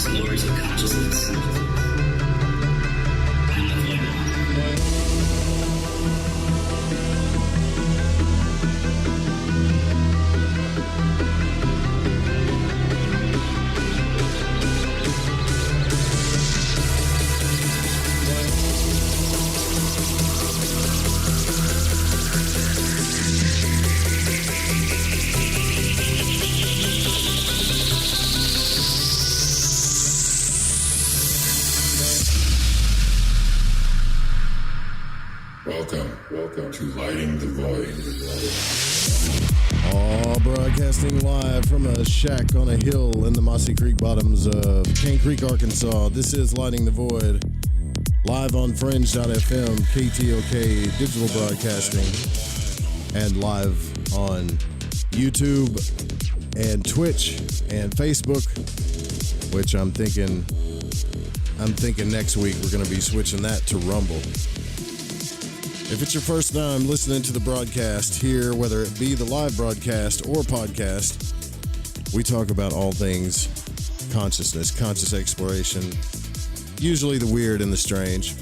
explorers of consciousness. I'm the void Welcome to Lighting the Void. All broadcasting live from a shack on a hill in the Mossy Creek bottoms of Cane Creek, Arkansas. This is Lighting the Void, live on Fringe.fm, KTOK digital broadcasting, and live on YouTube and Twitch and Facebook, which I'm thinking next week we're going to be switching that to Rumble. If it's your first time listening to the broadcast here, whether it be the live broadcast or podcast, we talk about all things consciousness, conscious exploration, usually the weird and the strange.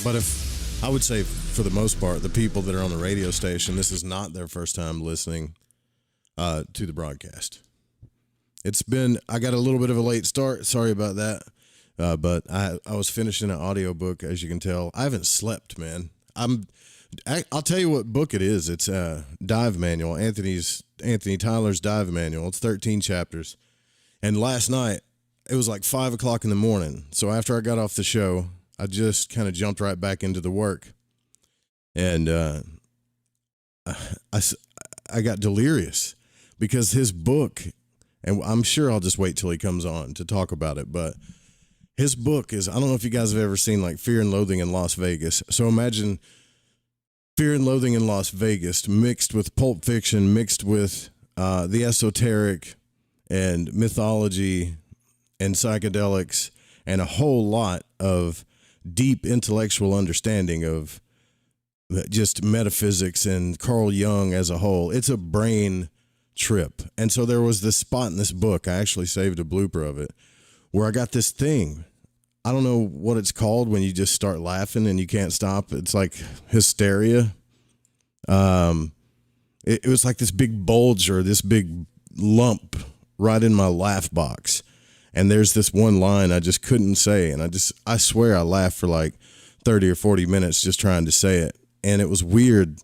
But if I would say for the most part, the people that are on the radio station, this is not their first time listening to the broadcast. I got a little bit of a late start. Sorry about that. But I was finishing an audiobook, as you can tell. I haven't slept, man. I'll tell you what book it is. It's a dive manual, Anthony Tyler's dive manual. It's 13 chapters. And last night, it was like 5 o'clock in the morning. So after I got off the show, I just kind of jumped right back into the work. And I got delirious because his book, and I'm sure I'll just wait till he comes on to talk about it, but his book is, I don't know if you guys have ever seen like Fear and Loathing in Las Vegas. So imagine Fear and Loathing in Las Vegas mixed with Pulp Fiction, mixed with the esoteric and mythology and psychedelics and a whole lot of deep intellectual understanding of just metaphysics and Carl Jung as a whole. It's a brain trip. And so there was this spot in this book, I actually saved a blooper of it, where I got this thing. I don't know what it's called when you just start laughing and you can't stop. It's like hysteria. It was like this big bulge or this big lump right in my laugh box. And there's this one line I just couldn't say. And I swear I laughed for like 30 or 40 minutes just trying to say it. And it was weird,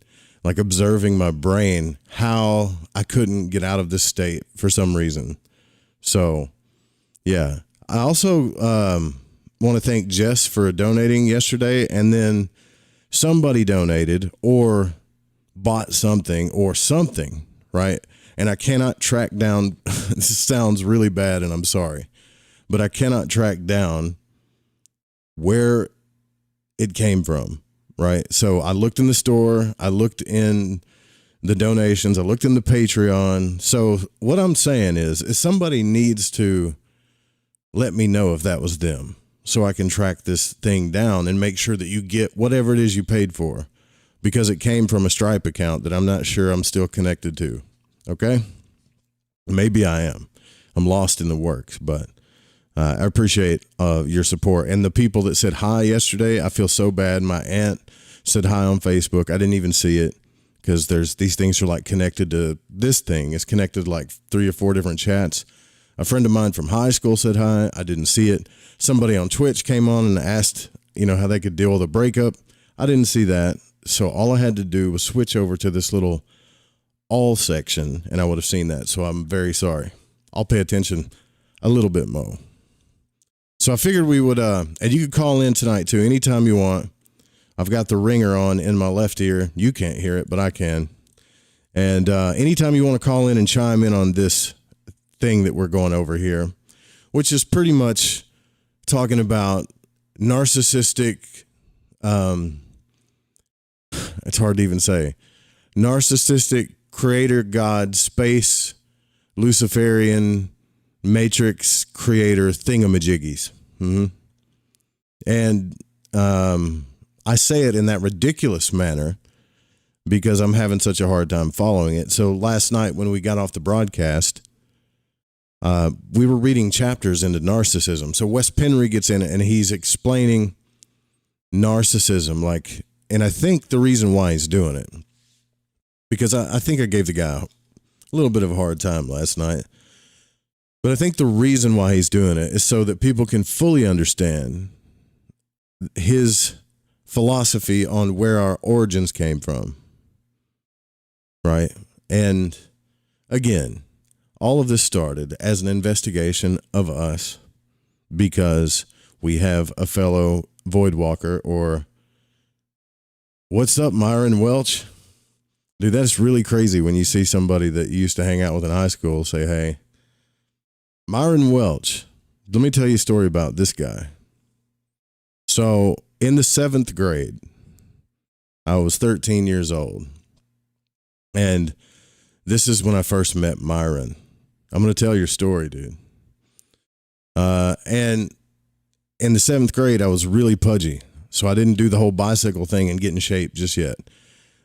like observing my brain, how I couldn't get out of this state for some reason. So, yeah. I also want to thank Jess for donating yesterday, and then somebody donated or bought something, right? And I cannot track down, this sounds really bad and I'm sorry, but I cannot track down where it came from, right? So I looked in the store, I looked in the donations, I looked in the Patreon. So what I'm saying is somebody needs to let me know if that was them so I can track this thing down and make sure that you get whatever it is you paid for, because it came from a Stripe account that I'm not sure I'm still connected to. Okay? Maybe I am. I'm lost in the works, but I appreciate your support. And the people that said hi yesterday, I feel so bad. My aunt said hi on Facebook. I didn't even see it because these things are like connected to this thing. It's connected to like 3 or 4 different chats. A friend of mine from high school said hi. I didn't see it. Somebody on Twitch came on and asked, how they could deal with a breakup. I didn't see that. So all I had to do was switch over to this little all section and I would have seen that. So I'm very sorry. I'll pay attention a little bit more. So I figured we would, and you could call in tonight too, anytime you want. I've got the ringer on in my left ear. You can't hear it, but I can. And anytime you want to call in and chime in on this thing that we're going over here, which is pretty much talking about narcissistic, it's hard to even say, narcissistic creator, God, space, Luciferian, matrix creator thingamajiggies. Mm-hmm. And I say it in that ridiculous manner because I'm having such a hard time following it. So last night when we got off the broadcast, We were reading chapters into narcissism. So Wes Penre gets in it and he's explaining narcissism, and I think the reason why he's doing it, because I think I gave the guy a little bit of a hard time last night, but I think the reason why he's doing it is so that people can fully understand his philosophy on where our origins came from, right? And again, all of this started as an investigation of us because we have a fellow void walker, or what's up, Myron Welch? Dude, that's really crazy when you see somebody that you used to hang out with in high school say, hey, Myron Welch, let me tell you a story about this guy. So in the 7th grade, I was 13 years old. And this is when I first met Myron. I'm going to tell your story, dude. And in the 7th grade, I was really pudgy. So I didn't do the whole bicycle thing and get in shape just yet.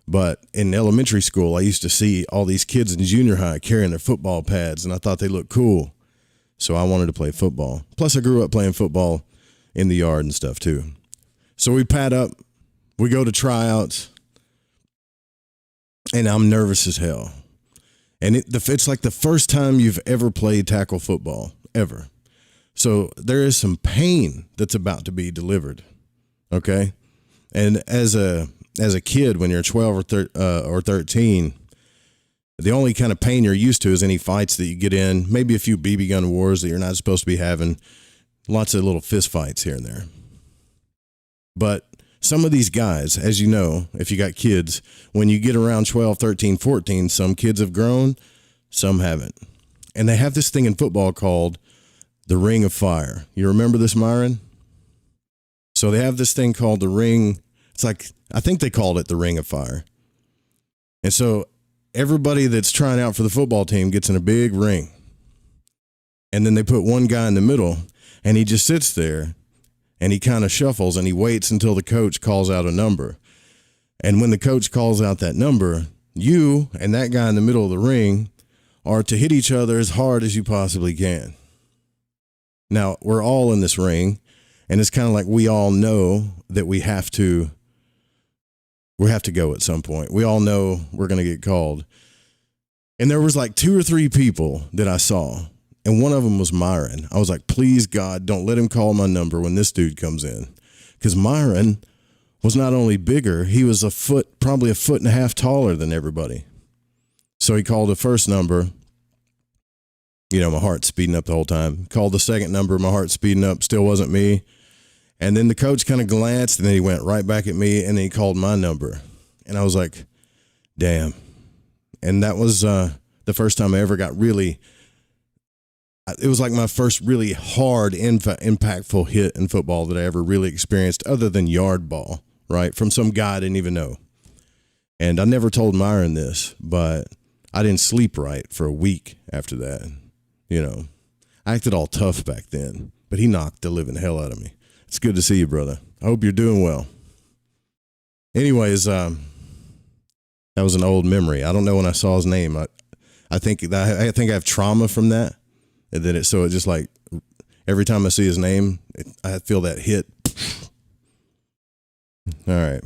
But in elementary school, I used to see all these kids in junior high carrying their football pads, and I thought they looked cool. So I wanted to play football. Plus, I grew up playing football in the yard and stuff, too. So we pad up. We go to tryouts. And I'm nervous as hell. And it's like the first time you've ever played tackle football, ever. So there is some pain that's about to be delivered, okay? And as a kid, when you're 12 or 13, the only kind of pain you're used to is any fights that you get in, maybe a few BB gun wars that you're not supposed to be having, lots of little fist fights here and there. But some of these guys, as you know, if you got kids, when you get around 12, 13, 14, some kids have grown, some haven't. And they have this thing in football called the Ring of Fire. You remember this, Myron? So they have this thing called the Ring. It's like, I think they called it the Ring of Fire. And so everybody that's trying out for the football team gets in a big ring. And then they put one guy in the middle, and he just sits there. And he kind of shuffles and he waits until the coach calls out a number. And when the coach calls out that number, you and that guy in the middle of the ring are to hit each other as hard as you possibly can. Now, we're all in this ring, and it's kind of like we all know that we have to go at some point. We all know we're going to get called. And there was like 2 or 3 people that I saw. And one of them was Myron. I was like, please, God, don't let him call my number when this dude comes in. Because Myron was not only bigger, he was probably a foot and a half taller than everybody. So he called the first number. You know, my heart's speeding up the whole time. Called the second number, my heart's speeding up, still wasn't me. And then the coach kind of glanced, and then he went right back at me, and then he called my number. And I was like, damn. And that was the first time I ever got really... It was like my first really hard, impactful hit in football that I ever really experienced, other than yard ball, right? From some guy I didn't even know. And I never told Myron this, but I didn't sleep right for a week after that. You know, I acted all tough back then, but he knocked the living hell out of me. It's good to see you, brother. I hope you're doing well. Anyways, that was an old memory. I don't know when I saw his name. I think I have trauma from that. And then it just like every time I see his name, I feel that hit. All right.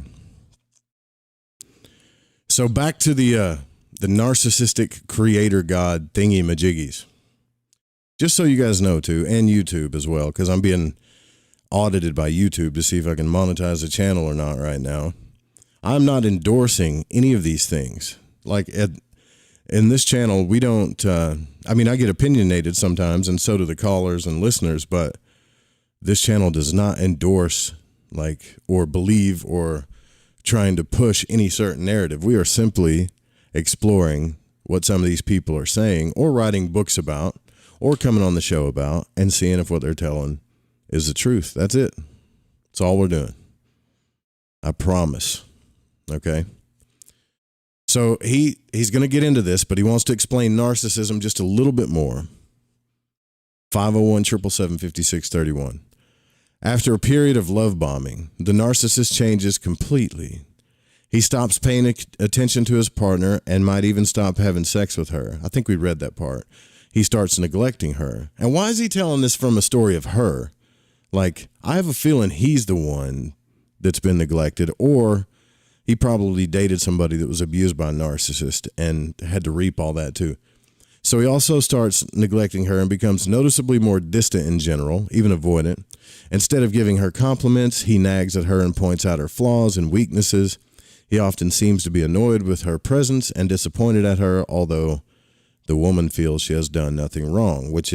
So back to the narcissistic creator god thingy majiggies. Just so you guys know too, and YouTube as well, because I'm being audited by YouTube to see if I can monetize the channel or not right now. I'm not endorsing any of these things. Like in this channel, we don't, I get opinionated sometimes, and so do the callers and listeners, but this channel does not endorse or believe or trying to push any certain narrative. We are simply exploring what some of these people are saying or writing books about or coming on the show about and seeing if what they're telling is the truth. That's it. That's all we're doing. I promise. Okay. So he's going to get into this, but he wants to explain narcissism just a little bit more. 501-777-5631. After a period of love bombing, the narcissist changes completely. He stops paying attention to his partner and might even stop having sex with her. I think we read that part. he starts neglecting her. And why is he telling this from a story of her? Like, I have a feeling he's the one that's been neglected, or he probably dated somebody that was abused by a narcissist and had to reap all that too. So he also starts neglecting her and becomes noticeably more distant in general, even avoidant. Instead of giving her compliments, he nags at her and points out her flaws and weaknesses. He often seems to be annoyed with her presence and disappointed at her, although the woman feels she has done nothing wrong, which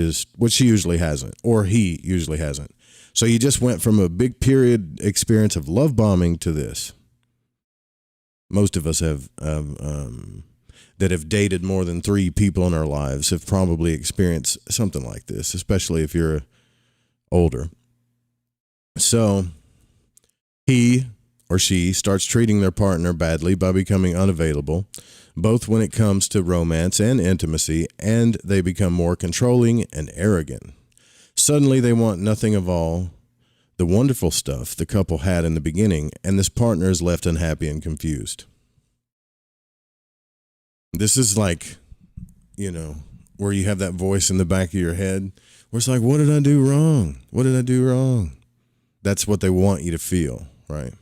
she usually hasn't, or he usually hasn't. So you just went from a big period experience of love bombing to this. Most of us have that have dated more than 3 people in our lives have probably experienced something like this, especially if you're older. So he or she starts treating their partner badly by becoming unavailable, both when it comes to romance and intimacy, and they become more controlling and arrogant. Suddenly they want nothing of all the wonderful stuff the couple had in the beginning, and this partner is left unhappy and confused. This is like, where you have that voice in the back of your head where it's like, what did I do wrong? What did I do wrong? That's what they want you to feel, right?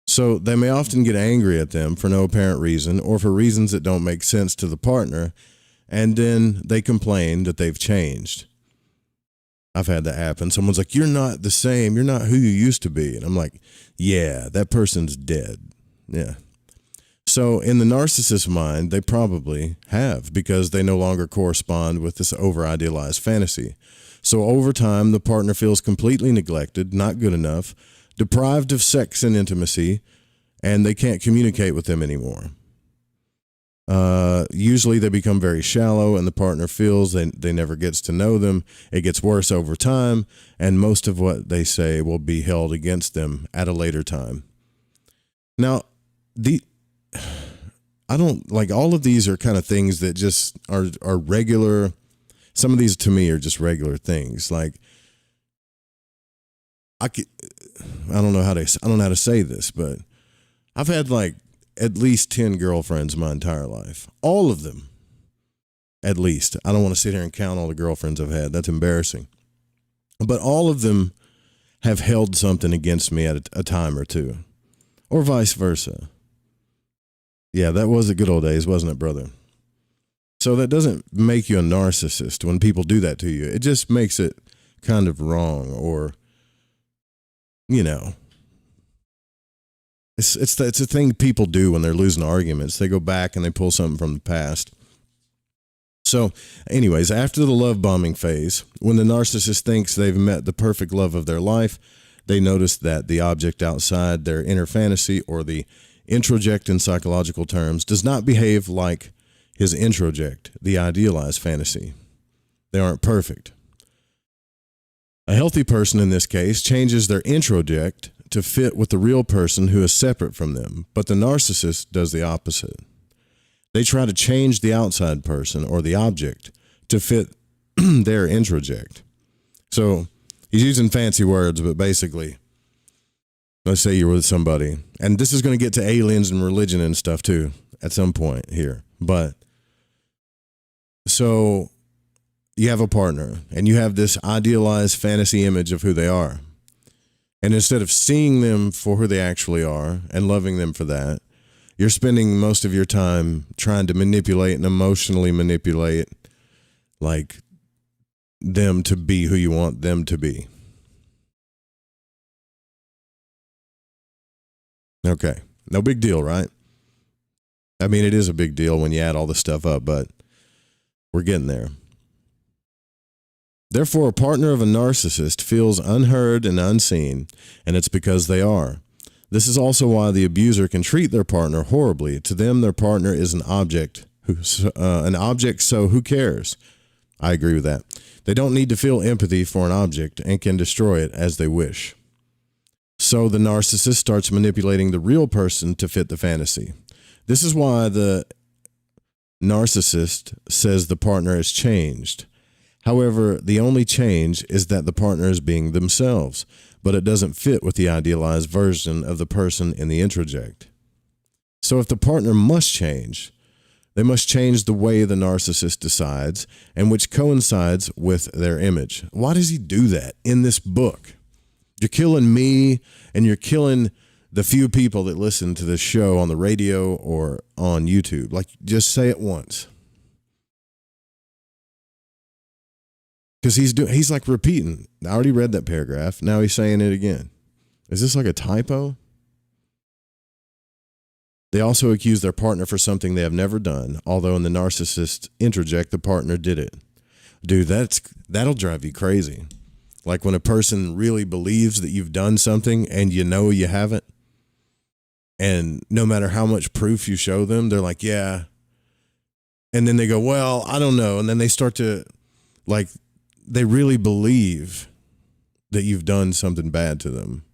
So they may often get angry at them for no apparent reason or for reasons that don't make sense to the partner, and then they complain that they've changed. I've had that happen. Someone's like, you're not the same. You're not who you used to be. And I'm like, yeah, that person's dead. Yeah. So in the narcissist's mind, they probably have, because they no longer correspond with this over-idealized fantasy. So over time, the partner feels completely neglected, not good enough, deprived of sex and intimacy, and they can't communicate with them anymore. Usually they become very shallow, and the partner feels they never gets to know them. It gets worse over time, and most of what they say will be held against them at a later time. Now, I don't like, all of these are kind of things that just are regular. Some of these to me are just regular things. Like, I don't know how to say this, but I've had like at least 10 girlfriends my entire life. All of them, at least. I don't want to sit here and count all the girlfriends I've had. That's embarrassing. But all of them have held something against me at a time or two, or vice versa. Yeah, that was the good old days, wasn't it, brother? So that doesn't make you a narcissist when people do that to you. It just makes it kind of wrong, or, it's a thing people do when they're losing arguments. They go back and they pull something from the past. So anyways, after the love bombing phase, when the narcissist thinks they've met the perfect love of their life, they notice that the object outside their inner fantasy, or the introject in psychological terms, does not behave like his introject, the idealized fantasy. They aren't perfect. A healthy person in this case changes their introject to fit with the real person who is separate from them, but the narcissist does the opposite. They try to change the outside person, or the object, to fit their introject. So he's using fancy words, but basically, let's say you're with somebody, and this is going to get to aliens and religion and stuff too at some point here. But so you have a partner, and you have this idealized fantasy image of who they are. And instead of seeing them for who they actually are and loving them for that, you're spending most of your time trying to manipulate and emotionally manipulate, like, them to be who you want them to be. Okay. No big deal, right? I mean, it is a big deal when you add all this stuff up, but we're getting there. Therefore, a partner of a narcissist feels unheard and unseen, and it's because they are. This is also why the abuser can treat their partner horribly. To them, their partner is an object, so who cares? I agree with that. They don't need to feel empathy for an object and can destroy it as they wish. So the narcissist starts manipulating the real person to fit the fantasy. This is why the narcissist says the partner has changed. However, the only change is that the partner is being themselves, but it doesn't fit with the idealized version of the person in the introject. So if the partner must change, They must change the way the narcissist decides, and which coincides with their image. Why does he do that in this book? You're killing me, and you're killing the few people that listen to this show on the radio or on YouTube. Like, just say it once. Because he's like repeating. I already read that paragraph. Now he's saying it again. Is this like a typo? They also accuse their partner for something they have never done, although in the narcissist interject, the partner did it. Dude, that'll drive you crazy. Like when a person really believes that you've done something and you know you haven't, and no matter how much proof you show them, they're like, yeah. And then they go, well, I don't know. And then they start to, like, they really believe that you've done something bad to them.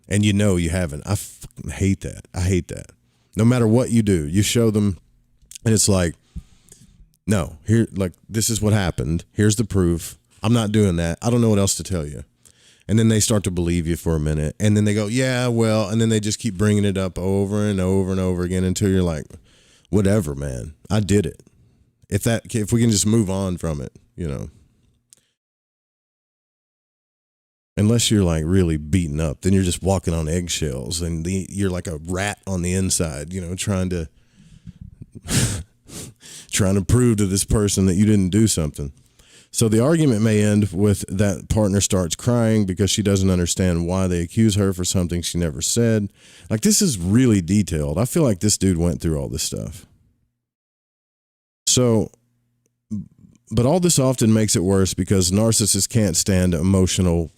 And you know you haven't. I fucking hate that. I hate that. No matter what you do, you show them, and it's like, no, here, like, this is what happened. Here's the proof. I'm not doing that. I don't know what else to tell you. And then they start to believe you for a minute, and then they go, yeah, well, and then they just keep bringing it up over and over and over again until you're like, whatever, man, I did it. If we can just move on from it, you know. Unless you're like really beaten up, then you're just walking on eggshells and you're like a rat on the inside, you know, trying to prove to this person that you didn't do something. So the argument may end with that partner starts crying because she doesn't understand why they accuse her for something she never said. Like, this is really detailed. I feel like this dude went through all this stuff. So, but all this often makes it worse because narcissists can't stand emotional,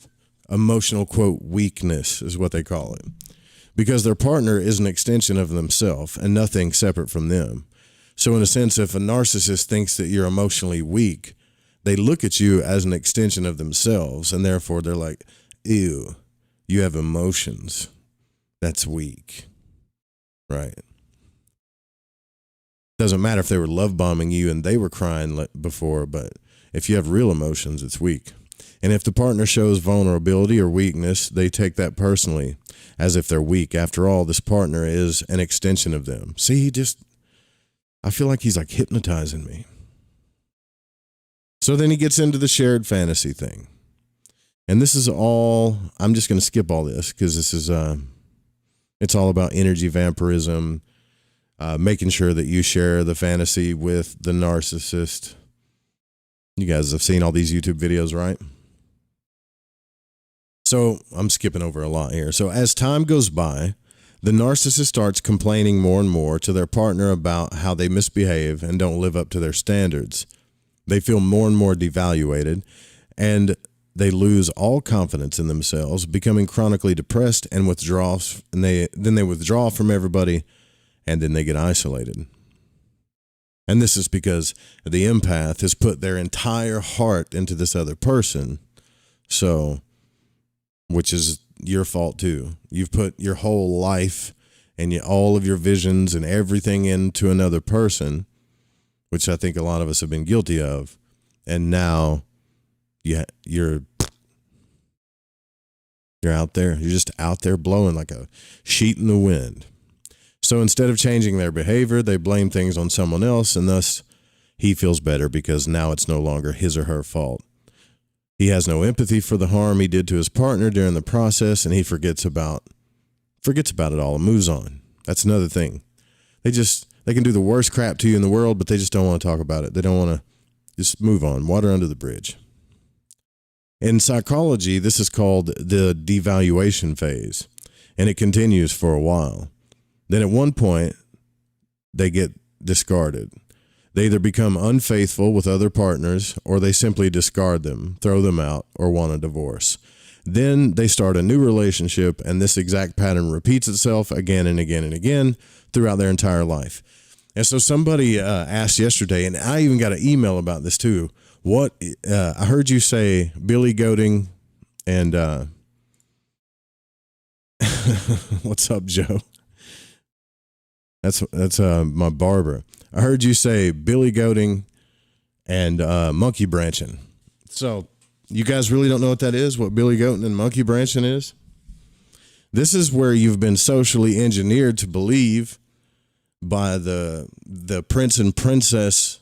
quote, weakness is what they call it, because their partner is an extension of themselves and nothing separate from them. So in a sense, if a narcissist thinks that you're emotionally weak, they look at you as an extension of themselves, and therefore they're like, ew, you have emotions. That's weak, right? Doesn't matter if they were love bombing you and they were crying before, but if you have real emotions, it's weak. And if the partner shows vulnerability or weakness, they take that personally, as if they're weak. After all, this partner is an extension of them. See, I feel like he's like hypnotizing me. So then he gets into the shared fantasy thing. And this is all, I'm just going to skip all this because this is, it's all about energy vampirism, making sure that you share the fantasy with the narcissist. You guys have seen all these YouTube videos, right? So I'm skipping over a lot here. So as time goes by, the narcissist starts complaining more and more to their partner about how they misbehave and don't live up to their standards. They feel more and more devaluated, and they lose all confidence in themselves, becoming chronically depressed and then they withdraw from everybody, and then they get isolated. And this is because the empath has put their entire heart into this other person. So, which is your fault too. You've put your whole life and all of your visions and everything into another person, which I think a lot of us have been guilty of. And now you're out there. You're just out there blowing like a sheet in the wind. So instead of changing their behavior, they blame things on someone else, and thus he feels better because now it's no longer his or her fault. He has no empathy for the harm he did to his partner during the process, and he forgets about it all and moves on. That's another thing. They can do the worst crap to you in the world, but they just don't want to talk about it. They don't want to just move on. Water under the bridge. In psychology, this is called the devaluation phase, and it continues for a while. Then at one point, they get discarded. They either become unfaithful with other partners, or they simply discard them, throw them out, or want a divorce. Then they start a new relationship, and this exact pattern repeats itself again and again and again throughout their entire life. And so somebody asked yesterday, and I even got an email about this too. I heard you say Billy Goating and what's up, Joe? That's my barber. I heard you say Billy Goating and monkey branching. So you guys really don't know what that is, what Billy Goating and monkey branching is? This is where you've been socially engineered to believe by the prince and princess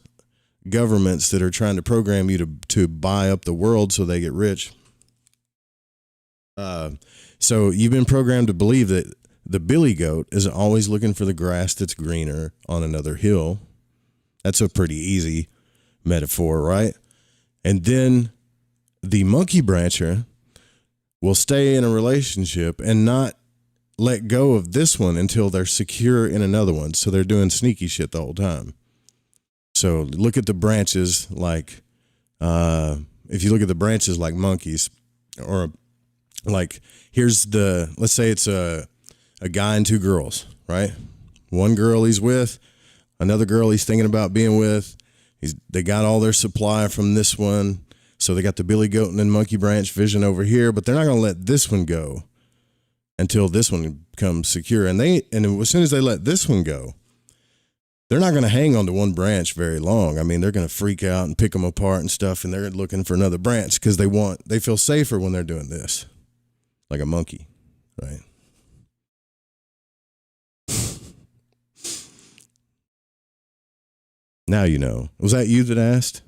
governments that are trying to program you to buy up the world so they get rich. So you've been programmed to believe that the billy goat is always looking for the grass that's greener on another hill. That's a pretty easy metaphor, right? And then the monkey brancher will stay in a relationship and not let go of this one until they're secure in another one. So they're doing sneaky shit the whole time. So look at the branches like, if you look at the branches like monkeys, or like let's say it's a guy and two girls, right? One girl he's with, another girl he's thinking about being with. They got all their supply from this one. So they got the billy goat and then monkey branch vision over here, but they're not going to let this one go until this one becomes secure. And as soon as they let this one go, they're not going to hang on to one branch very long. I mean, they're going to freak out and pick them apart and stuff, and they're looking for another branch because they feel safer when they're doing this, like a monkey, right? Now you know. Was that you that asked?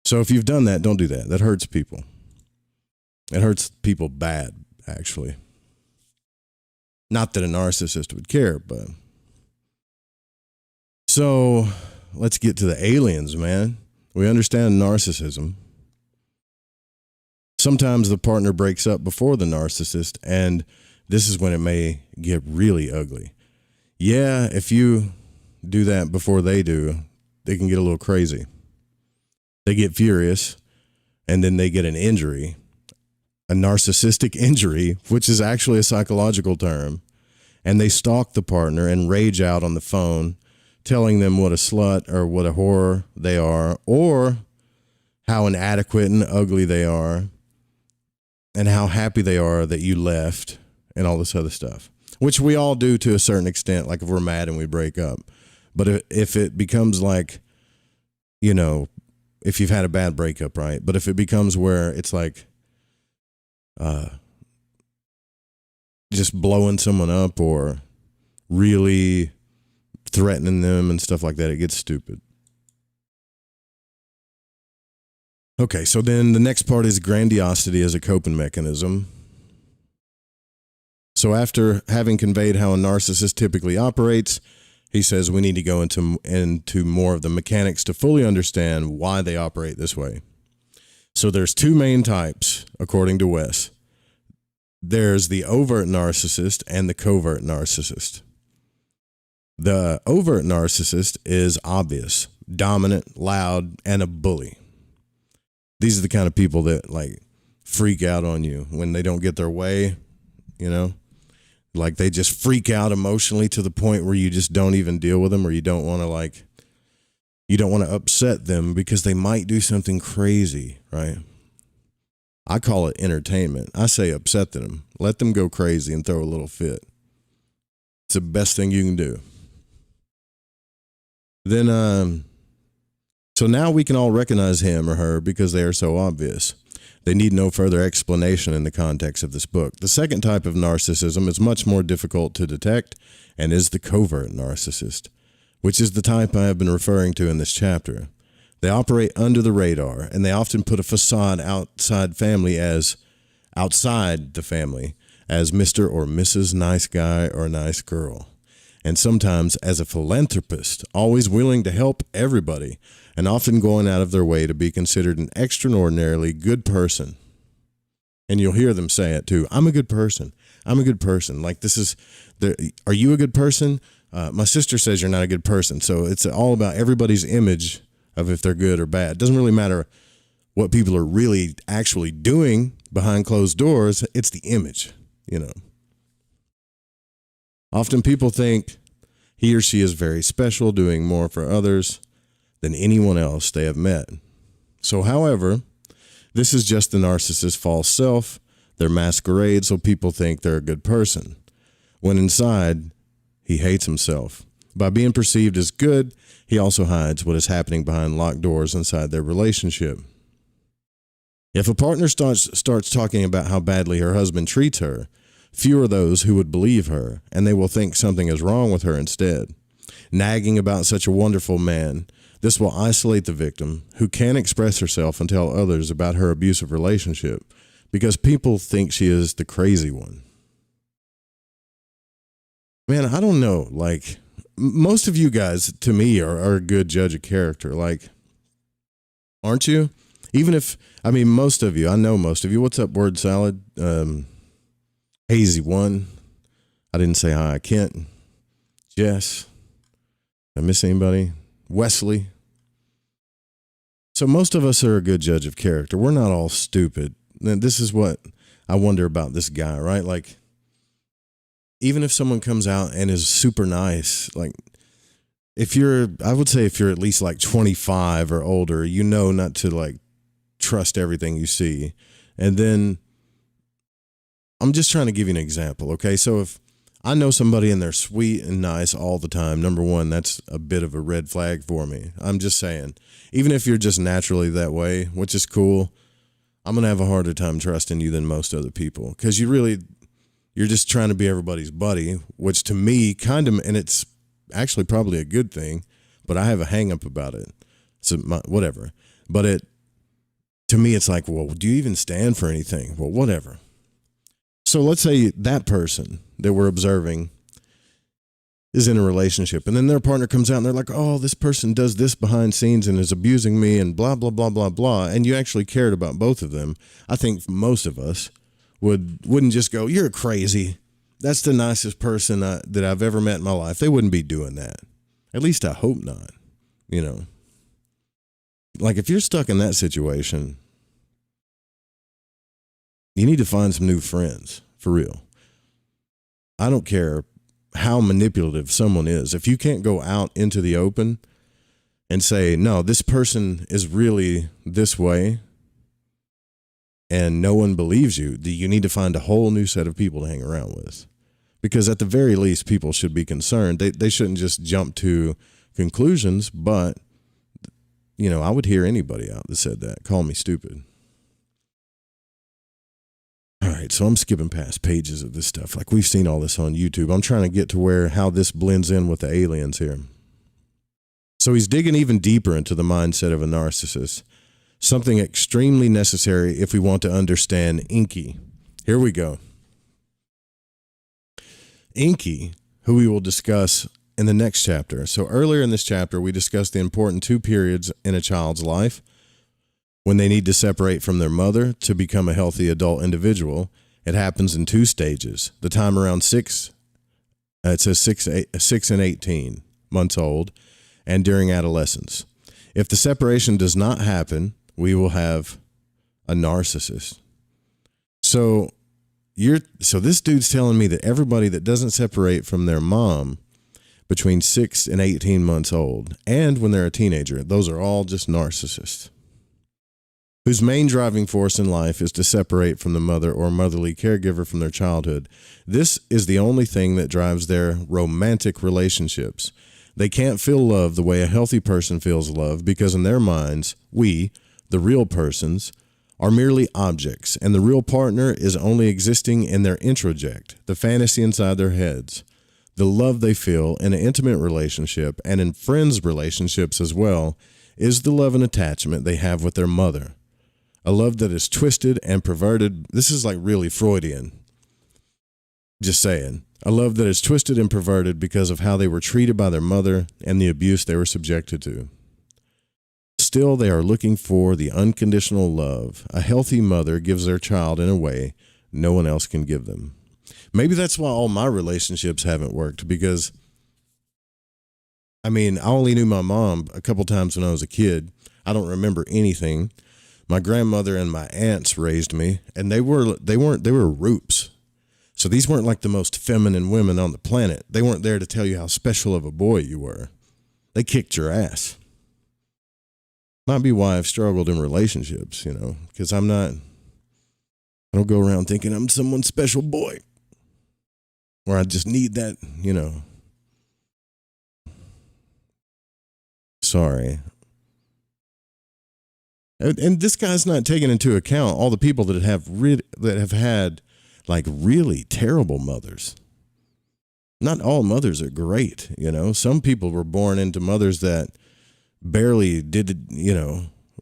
So if you've done that, don't do that. That hurts people. It hurts people bad, actually. Not that a narcissist would care, but... So let's get to the aliens, man. We understand narcissism. Sometimes the partner breaks up before the narcissist, and this is when it may get really ugly. Yeah, if you do that before they do, they can get a little crazy. They get furious, and then they get an injury, a narcissistic injury, which is actually a psychological term, and they stalk the partner and rage out on the phone, telling them what a slut or what a whore they are, or how inadequate and ugly they are, and how happy they are that you left, and all this other stuff, which we all do to a certain extent, like if we're mad and we break up. But if it becomes like, you know, if you've had a bad breakup, right? But if it becomes where it's like just blowing someone up or really threatening them and stuff like that, it gets stupid. Okay, so then the next part is grandiosity as a coping mechanism. So after having conveyed how a narcissist typically operates, he says we need to go into more of the mechanics to fully understand why they operate this way. So there's two main types, according to Wes. There's the overt narcissist and the covert narcissist. The overt narcissist is obvious, dominant, loud, and a bully. These are the kind of people that like freak out on you when they don't get their way, you know? Like they just freak out emotionally to the point where you just don't even deal with them, or you don't want to upset them because they might do something crazy, right? I call it entertainment. I say upset them. Let them go crazy and throw a little fit. It's the best thing you can do. Then, so now we can all recognize him or her because they are so obvious. They need no further explanation in the context of this book. The second type of narcissism is much more difficult to detect and is the covert narcissist, which is the type I have been referring to in this chapter. They operate under the radar, and they often put a facade outside the family as Mr. or Mrs. Nice Guy or Nice Girl, and sometimes as a philanthropist, always willing to help everybody, and often going out of their way to be considered an extraordinarily good person. And you'll hear them say it too. I'm a good person. I'm a good person. Like are you a good person? My sister says you're not a good person. So it's all about everybody's image of if they're good or bad. It doesn't really matter what people are really actually doing behind closed doors. It's the image, you know. Often people think he or she is very special, doing more for others than anyone else they have met. So, however, this is just the narcissist's false self, their masquerade, so people think they're a good person, when inside, he hates himself. By being perceived as good, he also hides what is happening behind locked doors inside their relationship. If a partner starts talking about how badly her husband treats her, Few are those who would believe her, and they will think something is wrong with her instead. Nagging about such a wonderful man, this will isolate the victim, who can't express herself and tell others about her abusive relationship, because people think she is the crazy one. Man, I don't know. Like, most of you guys, to me, are a good judge of character. Like, aren't you? Even if, I mean, most of you, I know most of you. What's up, Word Salad? Hazy One. I didn't say hi. Kent. Jess. Did I miss anybody? Wesley. So most of us are a good judge of character. We're not all stupid. This is what I wonder about this guy, right? Like, even if someone comes out and is super nice, like, I would say if you're at least like 25 or older, you know not to like trust everything you see. And then I'm just trying to give you an example, okay? So if I know somebody and they're sweet and nice all the time, number one, that's a bit of a red flag for me. I'm just saying, even if you're just naturally that way, which is cool, I'm going to have a harder time trusting you than most other people, because you're just trying to be everybody's buddy, which to me kind of, and it's actually probably a good thing, but I have a hang up about it. So whatever. But to me, it's like, well, do you even stand for anything? Well, whatever. So let's say that person that we're observing is in a relationship, and then their partner comes out and they're like, oh, this person does this behind scenes and is abusing me and blah, blah, blah, blah, blah. And you actually cared about both of them. I think most of us wouldn't just go, you're crazy. That's the nicest person that I've ever met in my life. They wouldn't be doing that. At least I hope not. You know, like if you're stuck in that situation, you need to find some new friends, for real. I don't care how manipulative someone is. If you can't go out into the open and say, no, this person is really this way, and no one believes you, you need to find a whole new set of people to hang around with. Because at the very least, people should be concerned. They shouldn't just jump to conclusions, but, you know, I would hear anybody out that said that. Call me stupid. All right, so I'm skipping past pages of this stuff. Like, we've seen all this on YouTube. I'm trying to get to how this blends in with the aliens here. So he's digging even deeper into the mindset of a narcissist, something extremely necessary if we want to understand Inky. Here we go. Inky, who we will discuss in the next chapter. So earlier in this chapter, we discussed the important 2 periods in a child's life: when they need to separate from their mother to become a healthy adult individual. It happens in 2 stages. The time around 6 and 18 months old, and during adolescence. If the separation does not happen, we will have a narcissist. So this dude's telling me that everybody that doesn't separate from their mom between 6 and 18 months old, and when they're a teenager, those are all just narcissists, whose main driving force in life is to separate from the mother or motherly caregiver from their childhood. This is the only thing that drives their romantic relationships. They can't feel love the way a healthy person feels love, because in their minds, we, the real persons, are merely objects, and the real partner is only existing in their introject, the fantasy inside their heads. The love they feel in an intimate relationship, and in friends' relationships as well, is the love and attachment they have with their mother. A love that is twisted and perverted. This is like really Freudian. Just saying. A love that is twisted and perverted because of how they were treated by their mother and the abuse they were subjected to. Still, they are looking for the unconditional love a healthy mother gives their child in a way no one else can give them. Maybe that's why all my relationships haven't worked, because, I mean, I only knew my mom a couple times when I was a kid. I don't remember anything. My grandmother and my aunts raised me, and they were roops. So these weren't like the most feminine women on the planet. They weren't there to tell you how special of a boy you were. They kicked your ass. Might be why I've struggled in relationships, you know, because I don't go around thinking I'm someone's special boy, or I just need that, you know. Sorry. And this guy's not taking into account all the people that have had like really terrible mothers. Not all mothers are great, Some people were born into mothers that barely did,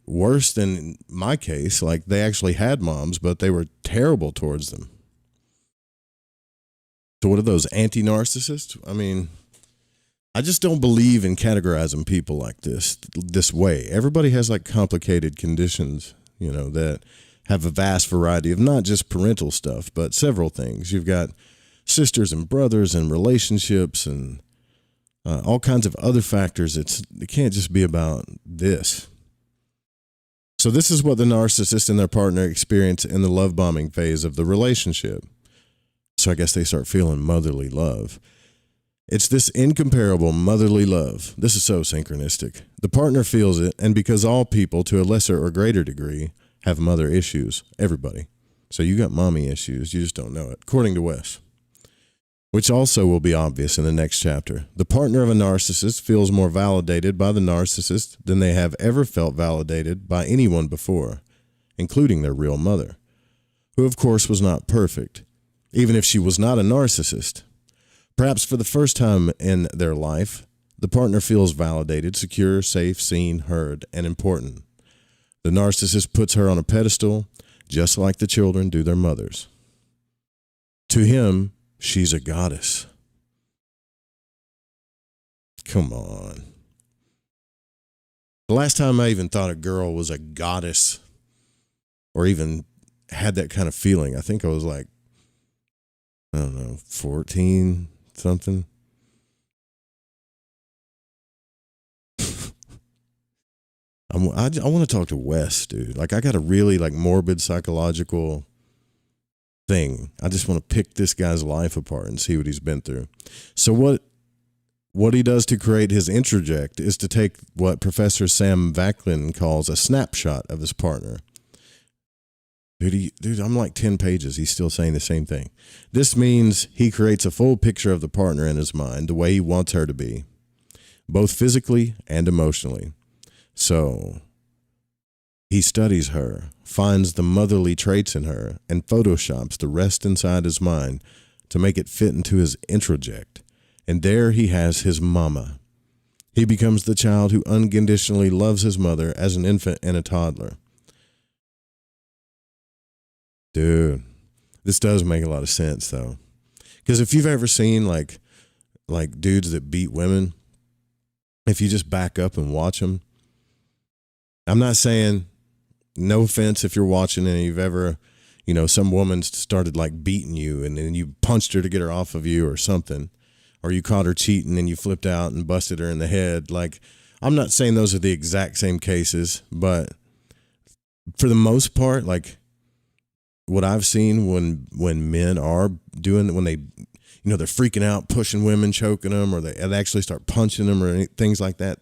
worse than my case. Like they actually had moms, but they were terrible towards them. So what are those, anti-narcissists? I mean, I just don't believe in categorizing people like this way. Everybody has like complicated conditions, that have a vast variety of not just parental stuff, but several things. You've got sisters and brothers and relationships and all kinds of other factors. It can't just be about this. So this is what the narcissist and their partner experience in the love bombing phase of the relationship. So I guess they start feeling motherly love. It's this incomparable motherly love. This is so synchronistic. The partner feels it, and because all people, to a lesser or greater degree, have mother issues, everybody. So you got mommy issues, you just don't know it, according to Wes. Which also will be obvious in the next chapter. The partner of a narcissist feels more validated by the narcissist than they have ever felt validated by anyone before, including their real mother, who of course was not perfect, even if she was not a narcissist. Perhaps for the first time in their life, the partner feels validated, secure, safe, seen, heard, and important. The narcissist puts her on a pedestal, just like the children do their mothers. To him, she's a goddess. Come on. The last time I even thought a girl was a goddess or even had that kind of feeling, I think I was like, 14 something. I want to talk to Wes, dude. Like I got a really morbid psychological thing. I just want to pick this guy's life apart and see what he's been through. So what he does to create his introject is to take what Professor Sam Vacklin calls a snapshot of his partner. Dude, I'm like 10 pages. He's still saying the same thing. This means he creates a full picture of the partner in his mind, the way he wants her to be, both physically and emotionally. So he studies her, finds the motherly traits in her, and photoshops the rest inside his mind to make it fit into his introject. And there he has his mama. He becomes the child who unconditionally loves his mother as an infant and a toddler. Dude, this does make a lot of sense, though. Because if you've ever seen, like dudes that beat women, if you just back up and watch them, I'm not saying, no offense if you're watching and you've ever, some woman started beating you and then you punched her to get her off of you or something, or you caught her cheating and you flipped out and busted her in the head. I'm not saying those are the exact same cases, but for the most part, what I've seen when men are doing, when they, they're freaking out, pushing women, choking them, or they actually start punching them or things like that.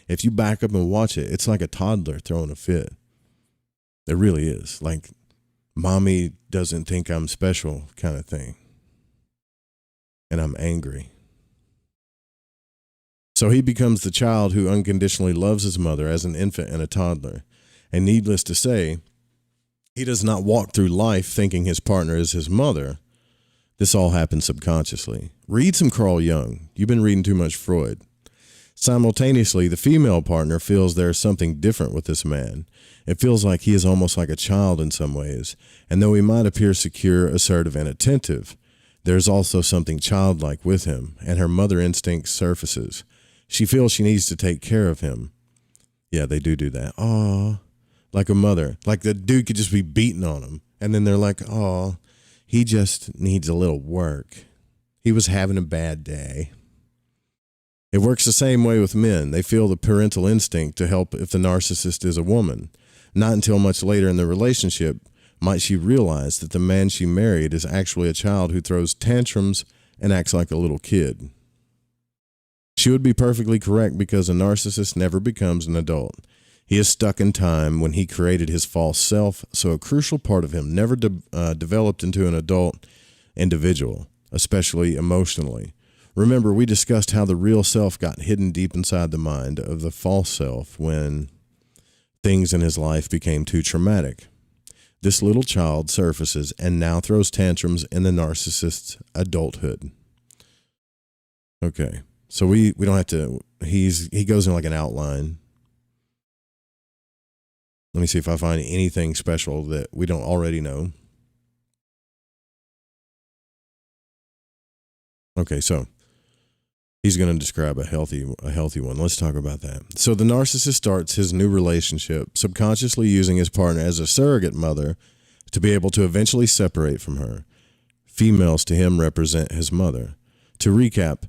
If you back up and watch it, it's like a toddler throwing a fit. It really is. Mommy doesn't think I'm special kind of thing. And I'm angry. So he becomes the child who unconditionally loves his mother as an infant and a toddler. And needless to say, he does not walk through life thinking his partner is his mother. This all happens subconsciously. Read some Carl Jung. You've been reading too much Freud. Simultaneously, the female partner feels there is something different with this man. It feels like he is almost like a child in some ways, and though he might appear secure, assertive, and attentive, there's also something childlike with him, and her mother instinct surfaces. She feels she needs to take care of him. Yeah, they do that. Aw, like a mother. Like the dude could just be beating on him, and then they're like, aw, he just needs a little work. He was having a bad day. It works the same way with men. They feel the parental instinct to help if the narcissist is a woman. Not until much later in the relationship might she realize that the man she married is actually a child who throws tantrums and acts like a little kid. She would be perfectly correct because a narcissist never becomes an adult. He is stuck in time when he created his false self, so a crucial part of him never developed into an adult individual, especially emotionally. Remember, we discussed how the real self got hidden deep inside the mind of the false self when things in his life became too traumatic. This little child surfaces and now throws tantrums in the narcissist's adulthood. Okay, so we don't have to, he goes in like an outline. Let me see if I find anything special that we don't already know. Okay, so he's going to describe a healthy one. Let's talk about that. So the narcissist starts his new relationship subconsciously using his partner as a surrogate mother to be able to eventually separate from her. Females to him represent his mother. To recap,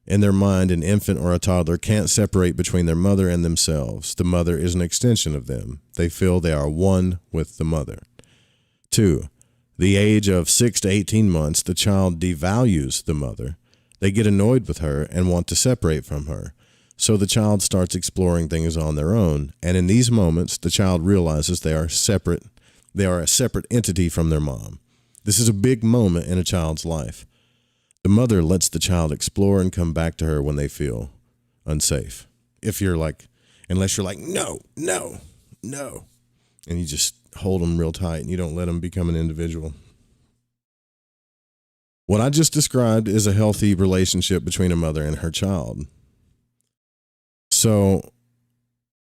in their mind, an infant or a toddler can't separate between their mother and themselves. The mother is an extension of them. They feel they are one with the mother. 2. The age of 6 to 18 months, the child devalues the mother. They get annoyed with her and want to separate from her. So the child starts exploring things on their own. And in these moments, the child realizes they are separate. They are a separate entity from their mom. This is a big moment in a child's life. The mother lets the child explore and come back to her when they feel unsafe. Unless you're like, no, and you just hold them real tight and you don't let them become an individual. What I just described is a healthy relationship between a mother and her child. So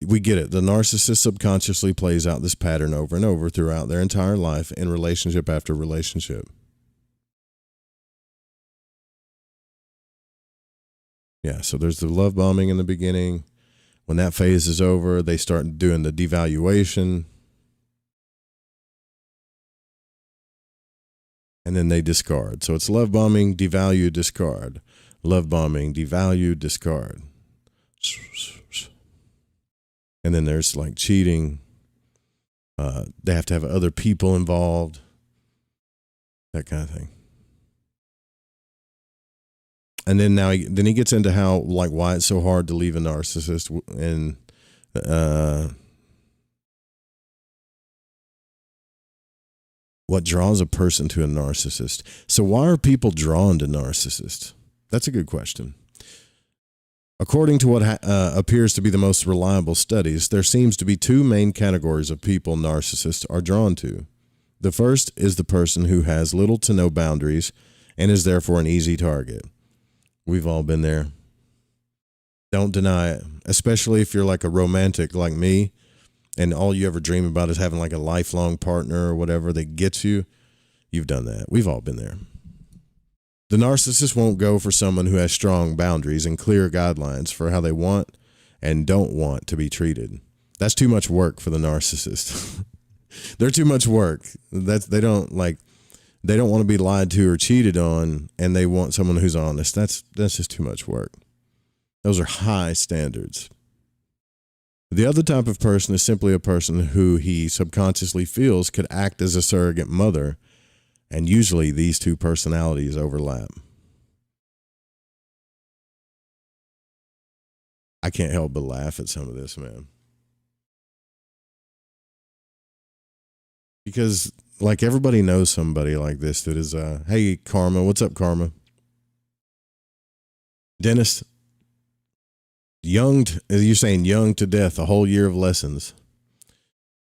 we get it. The narcissist subconsciously plays out this pattern over and over throughout their entire life in relationship after relationship. Yeah, so there's the love bombing in the beginning. When that phase is over, they start doing the devaluation. And then they discard. So it's love bombing, devalue, discard. Love bombing, devalue, discard. And then there's like cheating. They have to have other people involved. That kind of thing. And then he gets into how, like, why it's so hard to leave a narcissist and what draws a person to a narcissist. So why are people drawn to narcissists? That's a good question. According to what appears to be the most reliable studies, there seems to be 2 main categories of people narcissists are drawn to. The first is the person who has little to no boundaries and is therefore an easy target. We've all been there. Don't deny it, especially if you're like a romantic like me and all you ever dream about is having like a lifelong partner or whatever that gets you. You've done that. We've all been there. The narcissist won't go for someone who has strong boundaries and clear guidelines for how they want and don't want to be treated. That's too much work for the narcissist. They're too much work. They don't want to be lied to or cheated on, and they want someone who's honest. That's just too much work. Those are high standards. The other type of person is simply a person who he subconsciously feels could act as a surrogate mother, and usually these 2 personalities overlap. I can't help but laugh at some of this, man. Because like everybody knows somebody like this that is, hey, Karma, what's up, Karma? Dennis, you're saying young to death, a whole year of lessons.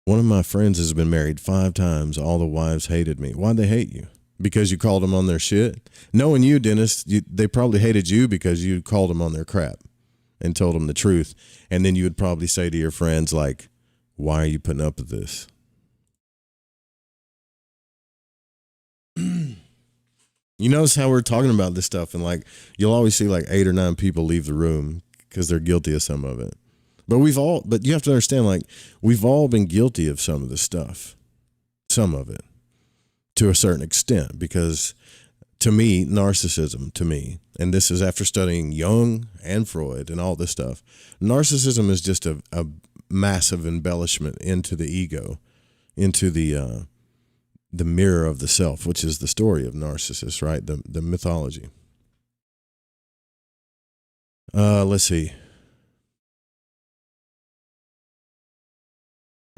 One of my friends has been married 5 times. All the wives hated me. Why'd they hate you? Because you called them on their shit? Knowing you, Dennis, they probably hated you because you called them on their crap and told them the truth. And then you would probably say to your friends, like, why are you putting up with this? You notice how we're talking about this stuff and like you'll always see like 8 or 9 people leave the room because they're guilty of some of it. But you have to understand, like, we've all been guilty of some of this stuff, some of it to a certain extent, because to me, narcissism to me, and this is after studying Jung and Freud and all this stuff, narcissism is just a massive embellishment into the ego, into the mirror of the self, which is the story of Narcissus, right? The mythology. Let's see.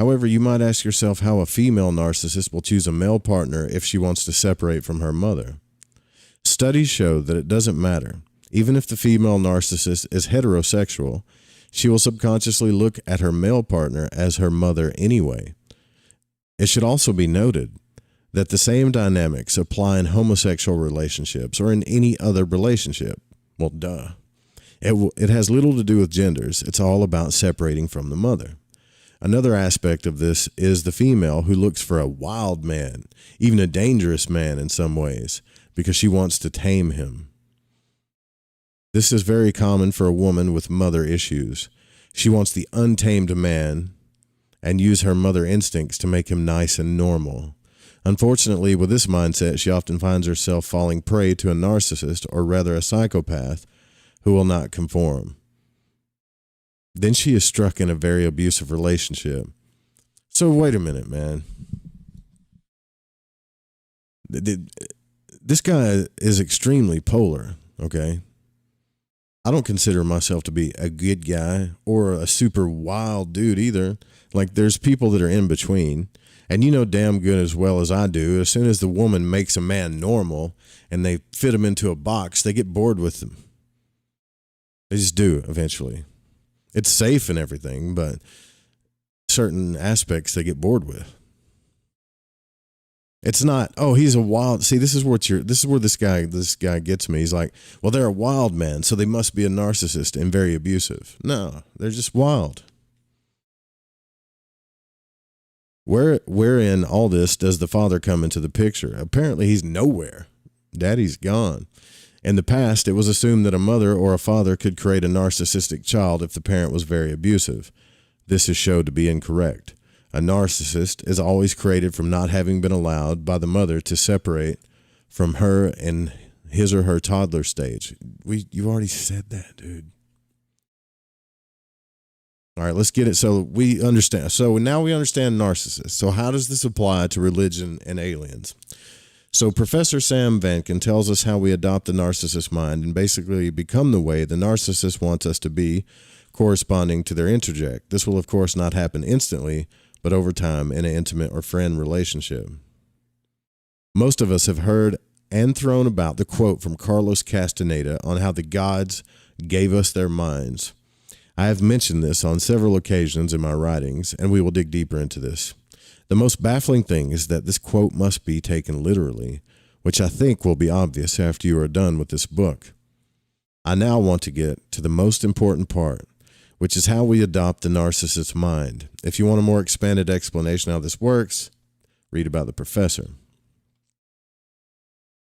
However, you might ask yourself how a female narcissist will choose a male partner if she wants to separate from her mother. Studies show that it doesn't matter. Even if the female narcissist is heterosexual, she will subconsciously look at her male partner as her mother anyway. It should also be noted that the same dynamics apply in homosexual relationships or in any other relationship. Well, duh. It has little to do with genders. It's all about separating from the mother. Another aspect of this is the female who looks for a wild man, even a dangerous man in some ways, because she wants to tame him. This is very common for a woman with mother issues. She wants the untamed man and use her mother instincts to make him nice and normal. Unfortunately, with this mindset, she often finds herself falling prey to a narcissist, or rather a psychopath, who will not conform. Then she is struck in a very abusive relationship. So wait a minute, man. This guy is extremely polar, okay? I don't consider myself to be a good guy or a super wild dude either. Like, there's people that are in between. And you know damn good as well as I do, as soon as the woman makes a man normal and they fit him into a box, they get bored with him. They just do eventually. It's safe and everything, but certain aspects they get bored with. It's not, oh, he's a wild. See, this is where this guy gets me. He's like, well, they're a wild man, so they must be a narcissist and very abusive. No, they're just wild. Where in all this does the father come into the picture? Apparently he's nowhere. Daddy's gone. In the past, it was assumed that a mother or a father could create a narcissistic child if the parent was very abusive. This is shown to be incorrect. A narcissist is always created from not having been allowed by the mother to separate from her in his or her toddler stage. You already said that, dude. All right, let's get it. So we understand. So now we understand narcissists. So how does this apply to religion and aliens? So Professor Sam Vankin tells us how we adopt the narcissist mind and basically become the way the narcissist wants us to be, corresponding to their interject. This will, of course, not happen instantly, but over time in an intimate or friend relationship. Most of us have heard and thrown about the quote from Carlos Castaneda on how the gods gave us their minds. I have mentioned this on several occasions in my writings, and we will dig deeper into this. The most baffling thing is that this quote must be taken literally, which I think will be obvious after you are done with this book. I now want to get to the most important part, which is how we adopt the narcissist's mind. If you want a more expanded explanation of how this works, read about the professor.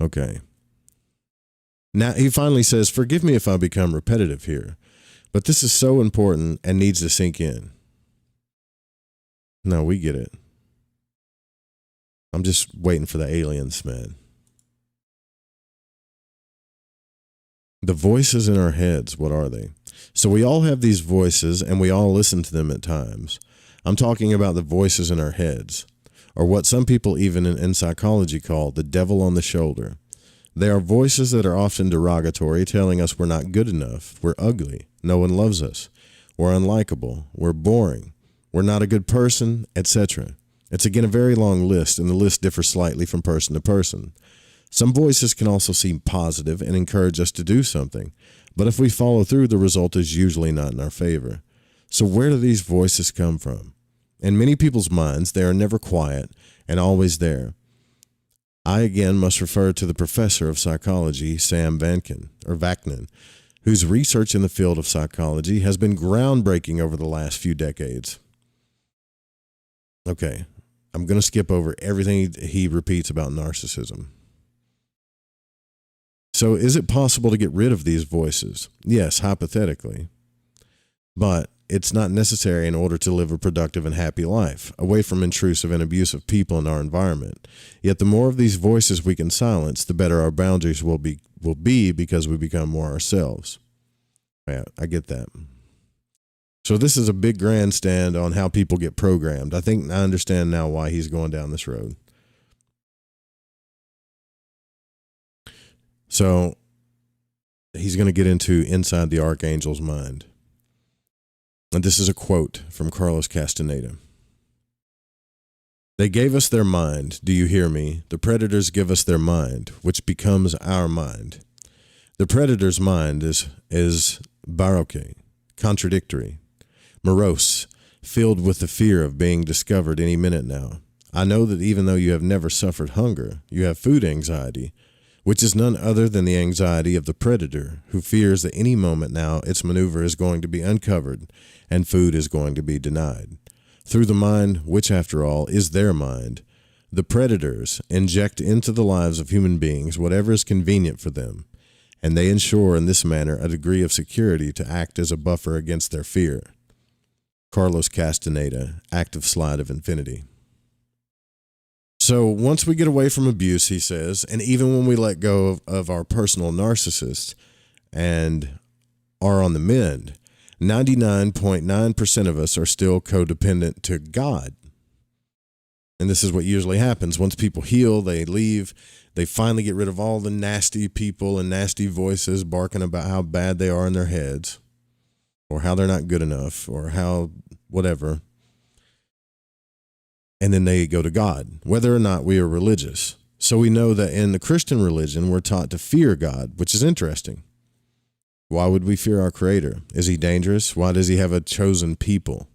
Okay. Now he finally says, forgive me if I become repetitive here, but this is so important and needs to sink in. No, we get it. I'm just waiting for the aliens, man. The voices in our heads, what are they? So we all have these voices and we all listen to them at times. I'm talking about the voices in our heads, or what some people even in psychology call the devil on the shoulder. They are voices that are often derogatory, telling us we're not good enough, we're ugly, no one loves us, we're unlikable, we're boring, we're not a good person, etc. It's again a very long list, and the list differs slightly from person to person. Some voices can also seem positive and encourage us to do something, but if we follow through, the result is usually not in our favor. So where do these voices come from? In many people's minds, they are never quiet and always there. I again must refer to the professor of psychology, Sam Vaknin, whose research in the field of psychology has been groundbreaking over the last few decades. Okay, I'm going to skip over everything he repeats about narcissism. So is it possible to get rid of these voices? Yes, hypothetically. But it's not necessary in order to live a productive and happy life, away from intrusive and abusive people in our environment. Yet the more of these voices we can silence, the better our boundaries will be because we become more ourselves. Yeah, I get that. So this is a big grandstand on how people get programmed. I think I understand now why he's going down this road. So he's going to get into inside the archangel's mind. And this is a quote from Carlos Castaneda. They gave us their mind. Do you hear me? The predators give us their mind, which becomes our mind. The predator's mind is baroque, contradictory, morose, filled with the fear of being discovered any minute now. I know that even though you have never suffered hunger, you have food anxiety, which is none other than the anxiety of the predator, who fears that any moment now its maneuver is going to be uncovered and food is going to be denied. Through the mind, which after all is their mind, the predators inject into the lives of human beings whatever is convenient for them, and they ensure in this manner a degree of security to act as a buffer against their fear. Carlos Castaneda, Active Slide of Infinity. So once we get away from abuse, he says, and even when we let go of our personal narcissists and are on the mend, 99.9% of us are still codependent to God. And this is what usually happens. Once people heal, they leave. They finally get rid of all the nasty people and nasty voices barking about how bad they are in their heads, or how they're not good enough, or how whatever. And then they go to God, whether or not we are religious. So we know that in the Christian religion, we're taught to fear God, which is interesting. Why would we fear our Creator? Is he dangerous? Why does he have a chosen people?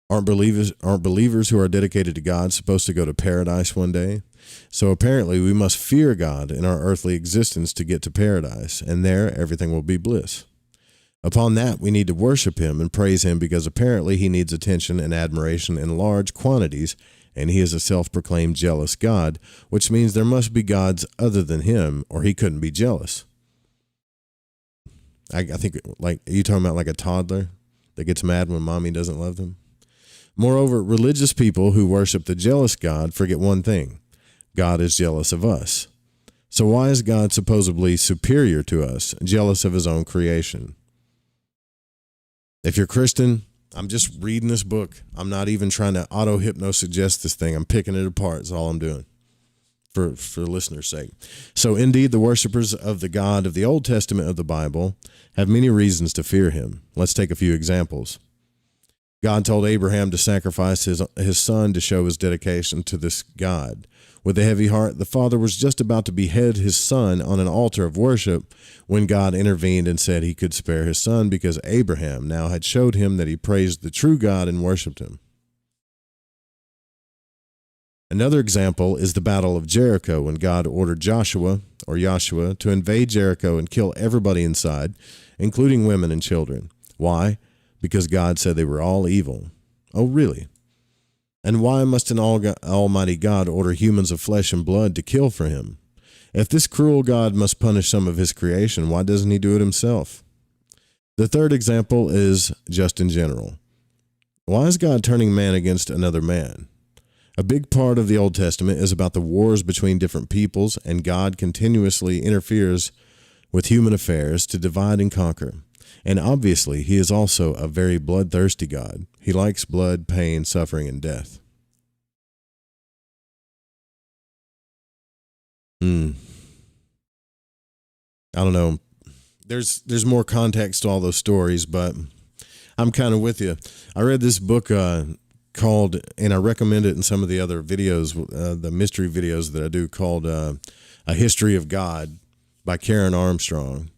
Aren't believers who are dedicated to God supposed to go to paradise one day? So apparently we must fear God in our earthly existence to get to paradise, and there everything will be bliss. Upon that, we need to worship him and praise him because apparently he needs attention and admiration in large quantities, and he is a self-proclaimed jealous God, which means there must be gods other than him or he couldn't be jealous. I think, like, are you talking about like a toddler that gets mad when mommy doesn't love them? Moreover, religious people who worship the jealous God forget one thing. God is jealous of us. So why is God supposedly superior to us, jealous of his own creation? If you're Christian, I'm just reading this book. I'm not even trying to auto-hypno-suggest this thing. I'm picking it apart. That's all I'm doing for the listener's sake. So indeed, the worshipers of the God of the Old Testament of the Bible have many reasons to fear him. Let's take a few examples. God told Abraham to sacrifice his son to show his dedication to this God. With a heavy heart, the father was just about to behead his son on an altar of worship when God intervened and said he could spare his son because Abraham now had showed him that he praised the true God and worshiped him. Another example is the Battle of Jericho when God ordered Joshua to invade Jericho and kill everybody inside, including women and children. Why? Because God said they were all evil. Oh, really? And why must an almighty God order humans of flesh and blood to kill for him? If this cruel God must punish some of his creation, why doesn't he do it himself? The third example is just in general. Why is God turning man against another man? A big part of the Old Testament is about the wars between different peoples, and God continuously interferes with human affairs to divide and conquer. And obviously, he is also a very bloodthirsty God. He likes blood, pain, suffering, and death. I don't know. There's more context to all those stories, but I'm kind of with you. I read this book called, and I recommend it in some of the other videos, the mystery videos that I do, called A History of God by Karen Armstrong.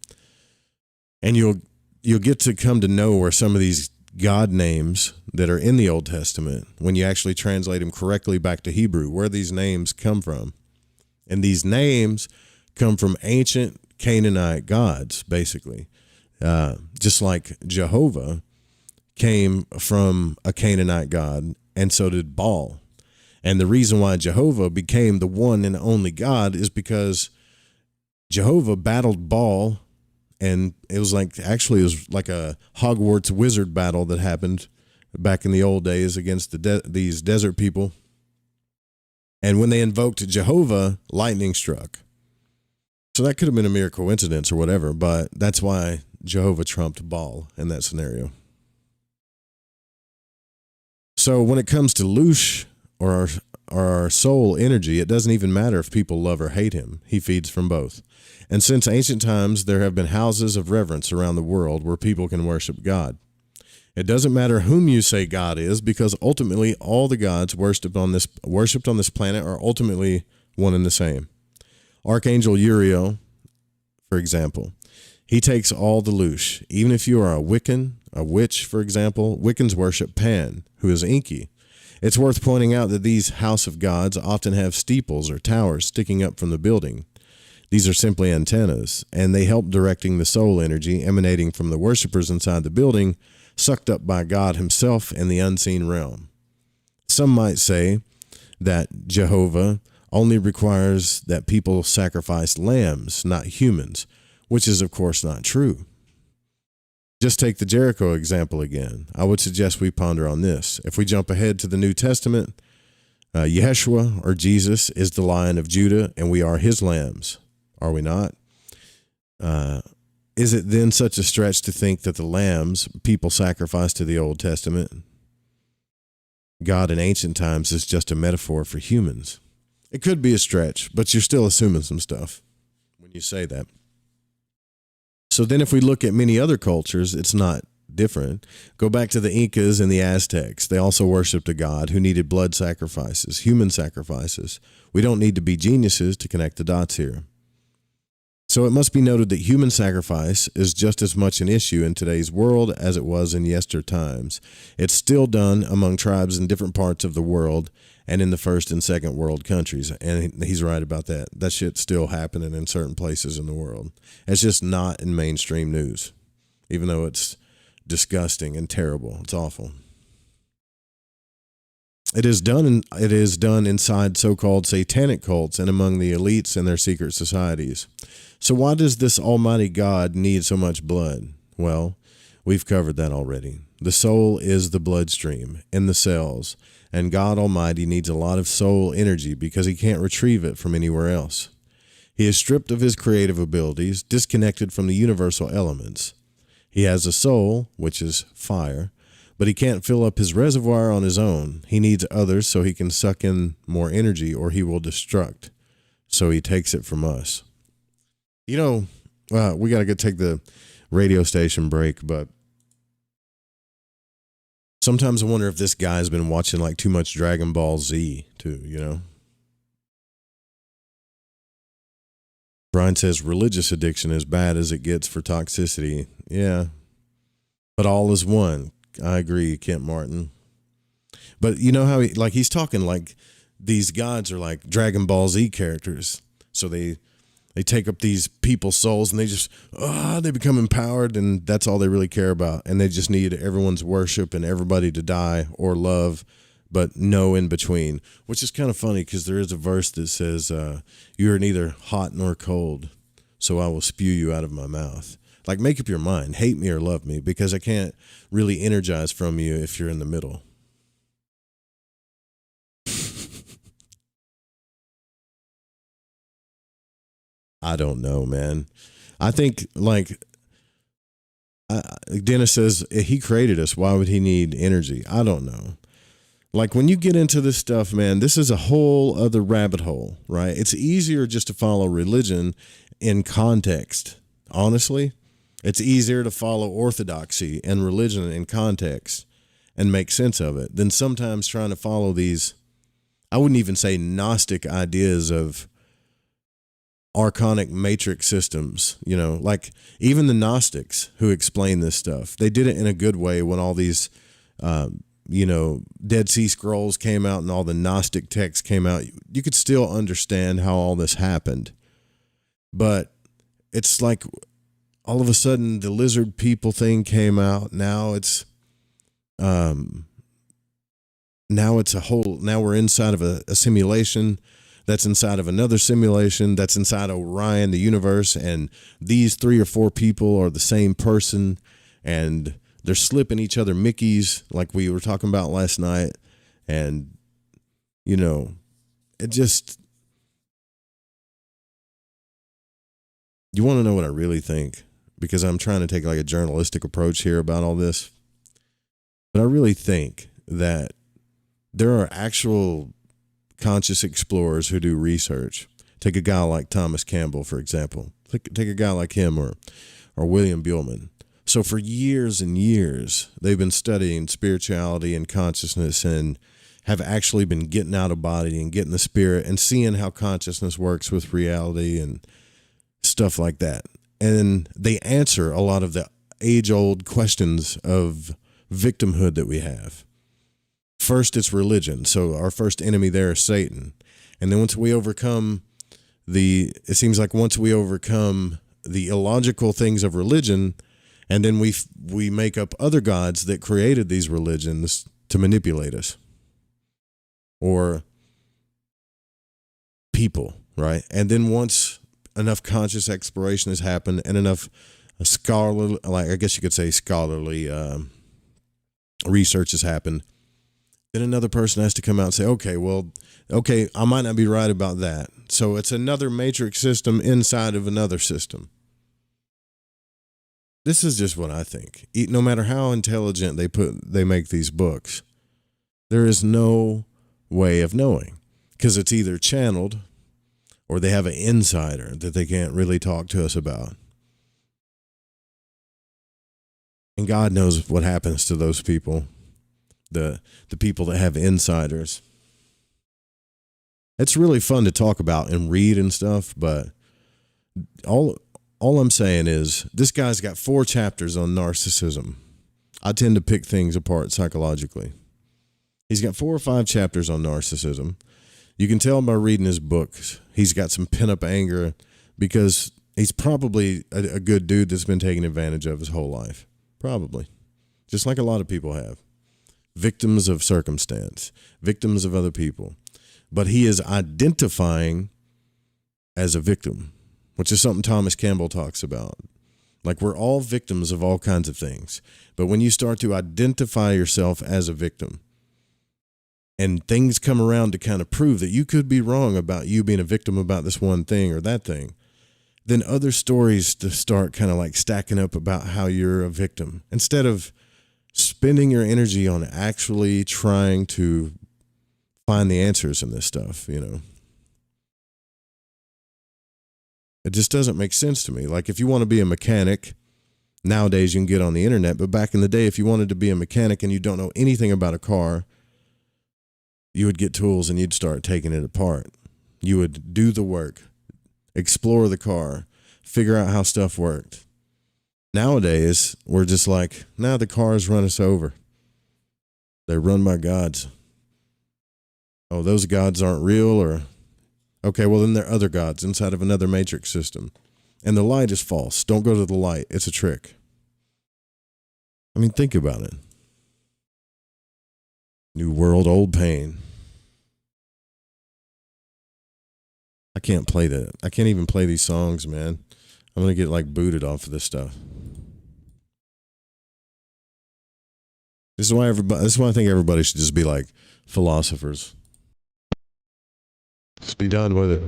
And you'll get to come to know where some of these God names that are in the Old Testament, when you actually translate them correctly back to Hebrew, where these names come from. And these names come from ancient Canaanite gods, basically. Just like Jehovah came from a Canaanite god, and so did Baal. And the reason why Jehovah became the one and only God is because Jehovah battled Baal. And it was like a Hogwarts wizard battle that happened back in the old days against these desert people. And when they invoked Jehovah, lightning struck. So that could have been a mere coincidence or whatever, but that's why Jehovah trumped Baal in that scenario. So when it comes to Lush or our soul energy, it doesn't even matter if people love or hate him. He feeds from both. And since ancient times, there have been houses of reverence around the world where people can worship God. It doesn't matter whom you say God is, because ultimately all the gods worshipped on this planet are ultimately one and the same. Archangel Uriel, for example, he takes all the Lush. Even if you are a Wiccan, a witch, for example, Wiccans worship Pan, who is Enki. It's worth pointing out that these house of gods often have steeples or towers sticking up from the building. These are simply antennas, and they help directing the soul energy emanating from the worshipers inside the building, sucked up by God himself and the unseen realm. Some might say that Jehovah only requires that people sacrifice lambs, not humans, which is, of course, not true. Just take the Jericho example again. I would suggest we ponder on this. If we jump ahead to the New Testament, Yeshua, or Jesus, is the Lion of Judah, and we are his lambs. Are we not? Is it then such a stretch to think that the lambs people sacrificed to the Old Testament, God in ancient times, is just a metaphor for humans? It could be a stretch, but you're still assuming some stuff when you say that. So then if we look at many other cultures, it's not different. Go back to the Incas and the Aztecs. They also worshipped a god who needed blood sacrifices, human sacrifices. We don't need to be geniuses to connect the dots here. So it must be noted that human sacrifice is just as much an issue in today's world as it was in yester times. It's still done among tribes in different parts of the world and in the first and second world countries. And he's right about that. That shit's still happening in certain places in the world. It's just not in mainstream news, even though it's disgusting and terrible. It's awful. It is done inside so-called satanic cults and among the elites and their secret societies. So why does this almighty God need so much blood? Well, we've covered that already. The soul is the bloodstream in the cells, and God Almighty needs a lot of soul energy because he can't retrieve it from anywhere else. He is stripped of his creative abilities, disconnected from the universal elements. He has a soul, which is fire, but he can't fill up his reservoir on his own. He needs others so he can suck in more energy or he will destruct. So he takes it from us. You know, we got to go take the radio station break, but sometimes I wonder if this guy's been watching like too much Dragon Ball Z too, you know? Brian says religious addiction is bad as it gets for toxicity. Yeah, but all is one. I agree, Kent Martin. But you know how he's talking like these gods are like Dragon Ball Z characters. So they take up these people's souls and they become empowered, and that's all they really care about. And they just need everyone's worship and everybody to die or love, but no in between, which is kind of funny because there is a verse that says, you are neither hot nor cold, so I will spew you out of my mouth. Like, make up your mind, hate me or love me, because I can't really energize from you if you're in the middle. I don't know, man. I think, Dennis says, he created us. Why would he need energy? I don't know. Like, when you get into this stuff, man, this is a whole other rabbit hole, right? It's easier just to follow religion in context. Honestly, it's easier to follow orthodoxy and religion in context and make sense of it than sometimes trying to follow these, I wouldn't even say Gnostic ideas of archonic matrix systems, you know, like even the Gnostics who explain this stuff, they did it in a good way when all these, Dead Sea Scrolls came out and all the Gnostic texts came out. You could still understand how all this happened, but it's like all of a sudden the lizard people thing came out. Now it's now we're inside of a simulation that's inside of another simulation that's inside of Orion, the universe, and these 3 or 4 people are the same person, and they're slipping each other Mickeys like we were talking about last night. And, it just, you want to know what I really think? Because I'm trying to take like a journalistic approach here about all this. But I really think that there are actual conscious explorers who do research. Take a guy like Thomas Campbell, for example. Take a guy like him or William Buellman. So for years and years, they've been studying spirituality and consciousness and have actually been getting out of body and getting the spirit and seeing how consciousness works with reality and stuff like that. And they answer a lot of the age-old questions of victimhood that we have. first it's religion. So our first enemy there is Satan. And then once we overcome it seems like once we overcome the illogical things of religion, and then we make up other gods that created these religions to manipulate us. Or people, right? And then once enough conscious exploration has happened and enough scholarly, like I guess you could say scholarly research has happened, then another person has to come out and say, okay, I might not be right about that. So it's another matrix system inside of another system. This is just what I think. No matter how intelligent they make these books, there is no way of knowing, because it's either channeled or they have an insider that they can't really talk to us about. And God knows what happens to those people, the people that have insiders. It's really fun to talk about and read and stuff, but all I'm saying is this guy's got 4 chapters on narcissism. I tend to pick things apart psychologically. He's got 4 or 5 chapters on narcissism. You can tell by reading his books, he's got some pent-up anger because he's probably a good dude that's been taken advantage of his whole life. Probably. Just like a lot of people have. Victims of circumstance. Victims of other people. But he is identifying as a victim, which is something Thomas Campbell talks about. Like, we're all victims of all kinds of things. But when you start to identify yourself as a victim, and things come around to kind of prove that you could be wrong about you being a victim about this one thing or that thing, then other stories to start kind of like stacking up about how you're a victim. Instead of spending your energy on actually trying to find the answers in this stuff, you know. It just doesn't make sense to me. Like, if you want to be a mechanic, nowadays you can get on the internet, but back in the day, if you wanted to be a mechanic and you don't know anything about a car, you would get tools and you'd start taking it apart. You would do the work, explore the car, figure out how stuff worked. Nowadays, we're just like, nah, the cars run us over. They're run by gods. Oh, those gods aren't real, or, okay, well, then they're other gods inside of another matrix system. And the light is false. Don't go to the light. It's a trick. I mean, think about it. New world, old pain. I can't play that. I can't even play these songs, man. I'm going to get like booted off of this stuff. This is why I think everybody should just be like philosophers. Just be done with it.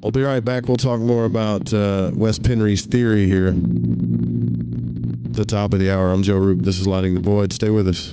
I'll be right back. We'll talk more about Wes Penre's theory here. At the top of the hour. I'm Joe Roop. This is Lighting the Void. Stay with us.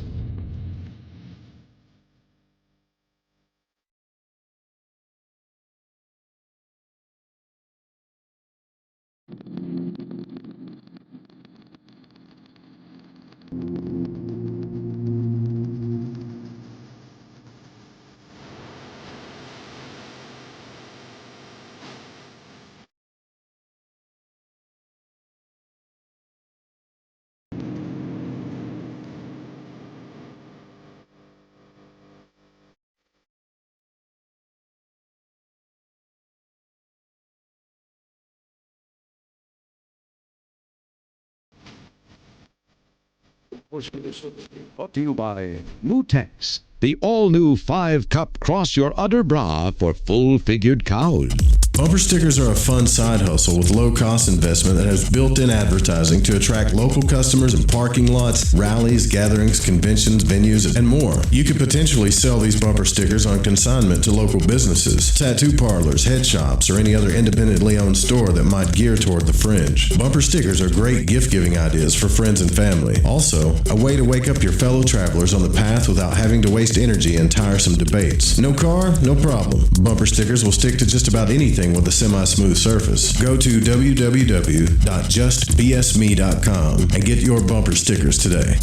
Brought to you by Mutex, the all-new 5-cup cross your udder bra for full-figured cows. Bumper stickers are a fun side hustle with low-cost investment that has built-in advertising to attract local customers in parking lots, rallies, gatherings, conventions, venues, and more. You could potentially sell these bumper stickers on consignment to local businesses, tattoo parlors, head shops, or any other independently owned store that might gear toward the fringe. Bumper stickers are great gift-giving ideas for friends and family. Also, a way to wake up your fellow travelers on the path without having to waste energy in tiresome debates. No car? No problem. Bumper stickers will stick to just about anything with a semi-smooth surface. Go to www.justbsme.com and get your bumper stickers today.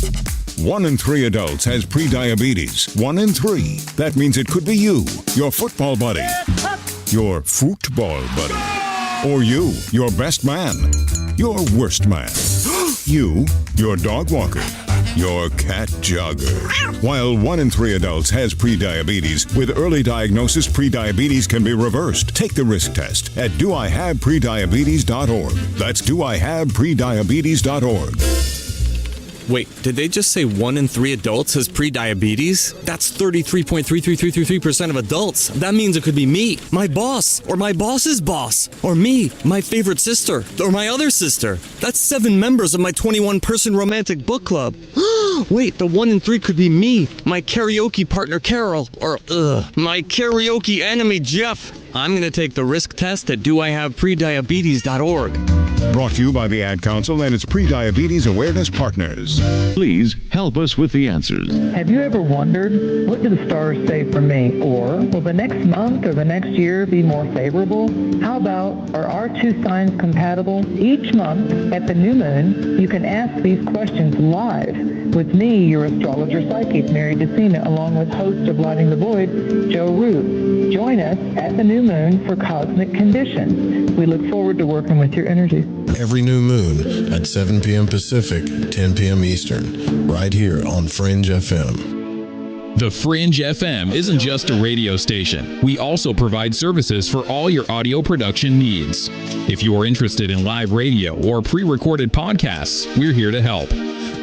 1 in 3 adults has prediabetes. 1 in 3. That means it could be you, your football buddy, your football buddy, or you, your best man, your worst man, you, your dog walker, your cat jogger. While 1 in 3 adults has prediabetes, with early diagnosis, prediabetes can be reversed. Take the risk test at doihaveprediabetes.org. That's doihaveprediabetes.org. Wait, did they just say 1 in 3 adults has prediabetes? That's 33.33333% of adults. That means it could be me, my boss, or my boss's boss, or me, my favorite sister, or my other sister. That's 7 members of my 21-person romantic book club. Wait, the 1 in 3 could be me, my karaoke partner Carol, or my karaoke enemy Jeff. I'm going to take the risk test at doihaveprediabetes.org. Brought to you by the Ad Council and its Prediabetes Awareness Partners. Please help us with the answers. Have you ever wondered, what do the stars say for me? Or, will the next month or the next year be more favorable? How about, are our 2 signs compatible? Each month, at the new moon, you can ask these questions live with me, your astrologer psychic, Mary DeCina, along with host of Lighting the Void, Joe Root. Join us at the new moon for Cosmic Conditions. We look forward to working with your energy. Every new moon at 7 p.m. Pacific, 10 p.m. Eastern, right here on Fringe FM. The Fringe FM isn't just a radio station. We also provide services for all your audio production needs. If you are interested in live radio or pre-recorded podcasts, we're here to help.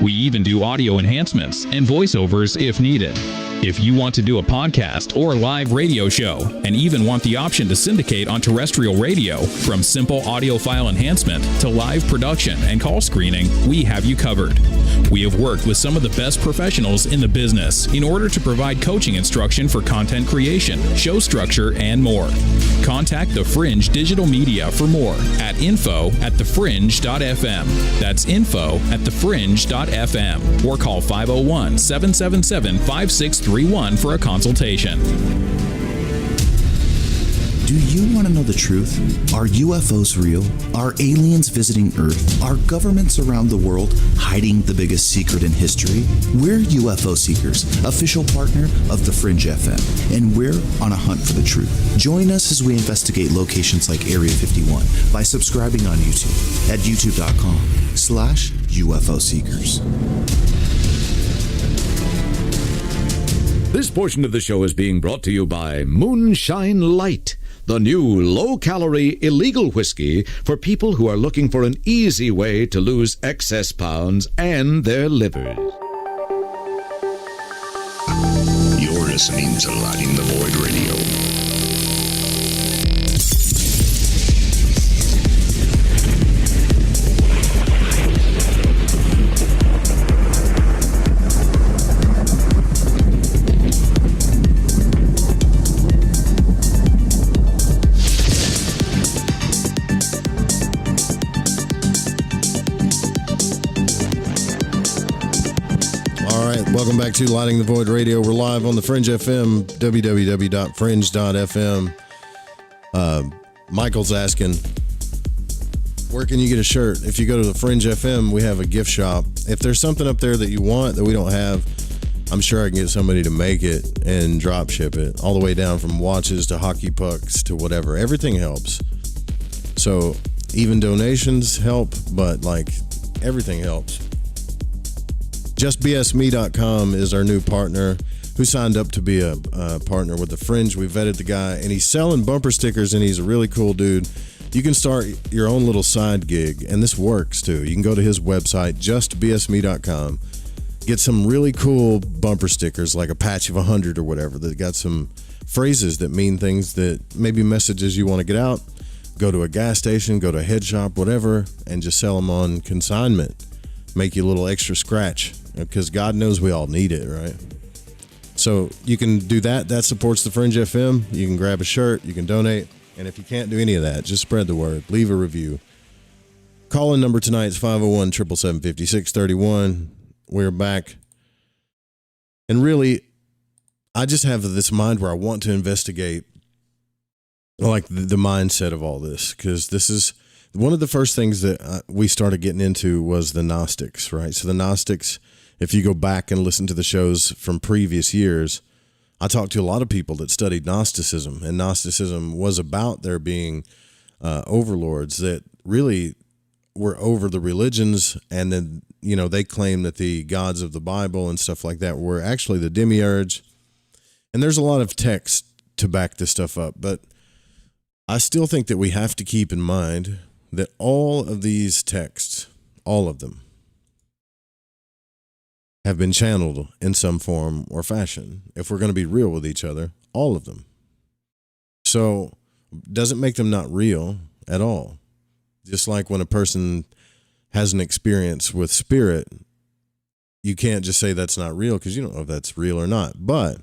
We even do audio enhancements and voiceovers if needed. If you want to do a podcast or live radio show and even want the option to syndicate on terrestrial radio, from simple audio file enhancement to live production and call screening, we have you covered. We have worked with some of the best professionals in the business in order to provide coaching instruction for content creation, show structure, and more. Contact The Fringe Digital Media for more at info@thefringe.fm. That's info@thefringe.fm, or call 501-777-5631 for a consultation. Do you want to know the truth? Are UFOs real? Are aliens visiting Earth? Are governments around the world hiding the biggest secret in history? We're UFO Seekers, official partner of The Fringe FM, and we're on a hunt for the truth. Join us as we investigate locations like Area 51 by subscribing on YouTube at youtube.com/UFO Seekers. This portion of the show is being brought to you by Moonshine Light, the new low-calorie illegal whiskey for people who are looking for an easy way to lose excess pounds and their livers. You're listening to Lighting the Void Radio. Welcome back to Lighting the Void Radio. We're live on the Fringe FM, www.fringe.fm. Michael's asking, where can you get a shirt? If you go to the Fringe FM, we have a gift shop. If there's something up there that you want that we don't have, I'm sure I can get somebody to make it and drop ship it, all the way down from watches to hockey pucks to whatever. Everything helps. So even donations help, but like everything helps. JustBSMe.com is our new partner who signed up to be a partner with the Fringe. We vetted the guy, and he's selling bumper stickers, and he's a really cool dude. You can start your own little side gig, and this works too. You can go to his website, JustBSMe.com, get some really cool bumper stickers, like a patch of 100 or whatever, that got some phrases that mean things, that maybe messages you want to get out. Go to a gas station, go to a head shop, whatever, and just sell them on consignment. Make you a little extra scratch, because God knows we all need it, right? So you can do that. That supports the Fringe FM. You can grab a shirt. You can donate. And if you can't do any of that, just spread the word. Leave a review. Call-in number tonight is 501-777-5631. We're back. And really, I just have this mind where I want to investigate like the mindset of all this, because this is one of the first things that we started getting into was the Gnostics, right? So the Gnostics, if you go back and listen to the shows from previous years, I talked to a lot of people that studied Gnosticism, and Gnosticism was about there being overlords that really we're over the religions, and then, they claim that the gods of the Bible and stuff like that were actually the demiurge. And there's a lot of text to back this stuff up, but I still think that we have to keep in mind that all of these texts, all of them, have been channeled in some form or fashion. If we're going to be real with each other, all of them. So, doesn't make them not real at all. Just like when a person has an experience with spirit, you can't just say that's not real because you don't know if that's real or not. But,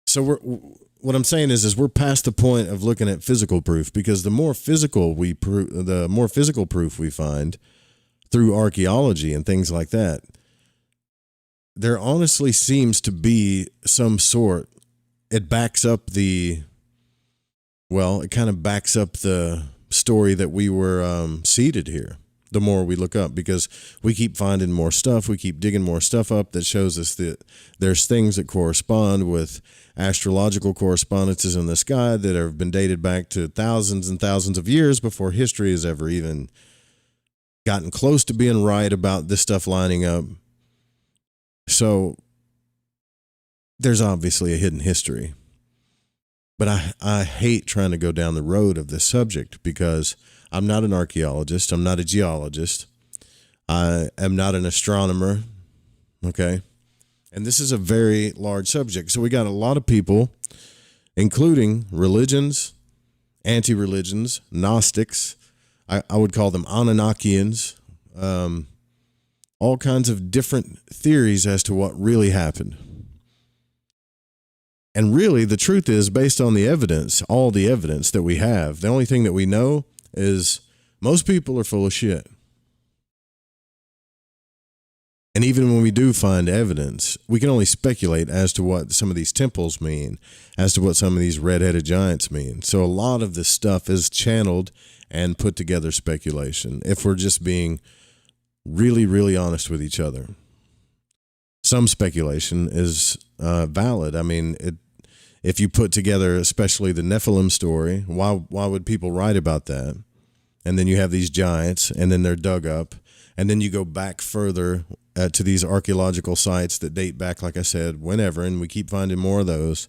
so what I'm saying is we're past the point of looking at physical proof, because the more physical proof we find through archaeology and things like that, there honestly seems to be some sort. It backs up it kind of backs up the story that we were seated here. The more we look up, because we keep finding more stuff, we keep digging more stuff up that shows us that there's things that correspond with astrological correspondences in the sky that have been dated back to thousands and thousands of years before history has ever even gotten close to being right about this stuff lining up. So there's obviously a hidden history. But I hate trying to go down the road of this subject, because I'm not an archaeologist. I'm not a geologist. I am not an astronomer. Okay. And this is a very large subject. So we got a lot of people, including religions, anti-religions, Gnostics. I would call them Anunnakians. All kinds of different theories as to what really happened. And really, the truth is, based on the evidence, all the evidence that we have, the only thing that we know is most people are full of shit. And even when we do find evidence, we can only speculate as to what some of these temples mean, as to what some of these red-headed giants mean. So a lot of this stuff is channeled and put together speculation, if we're just being really, really honest with each other. Some speculation is valid. I mean, if you put together, especially the Nephilim story, why would people write about that? And then you have these giants, and then they're dug up, and then you go back further to these archaeological sites that date back, like I said, whenever, and we keep finding more of those.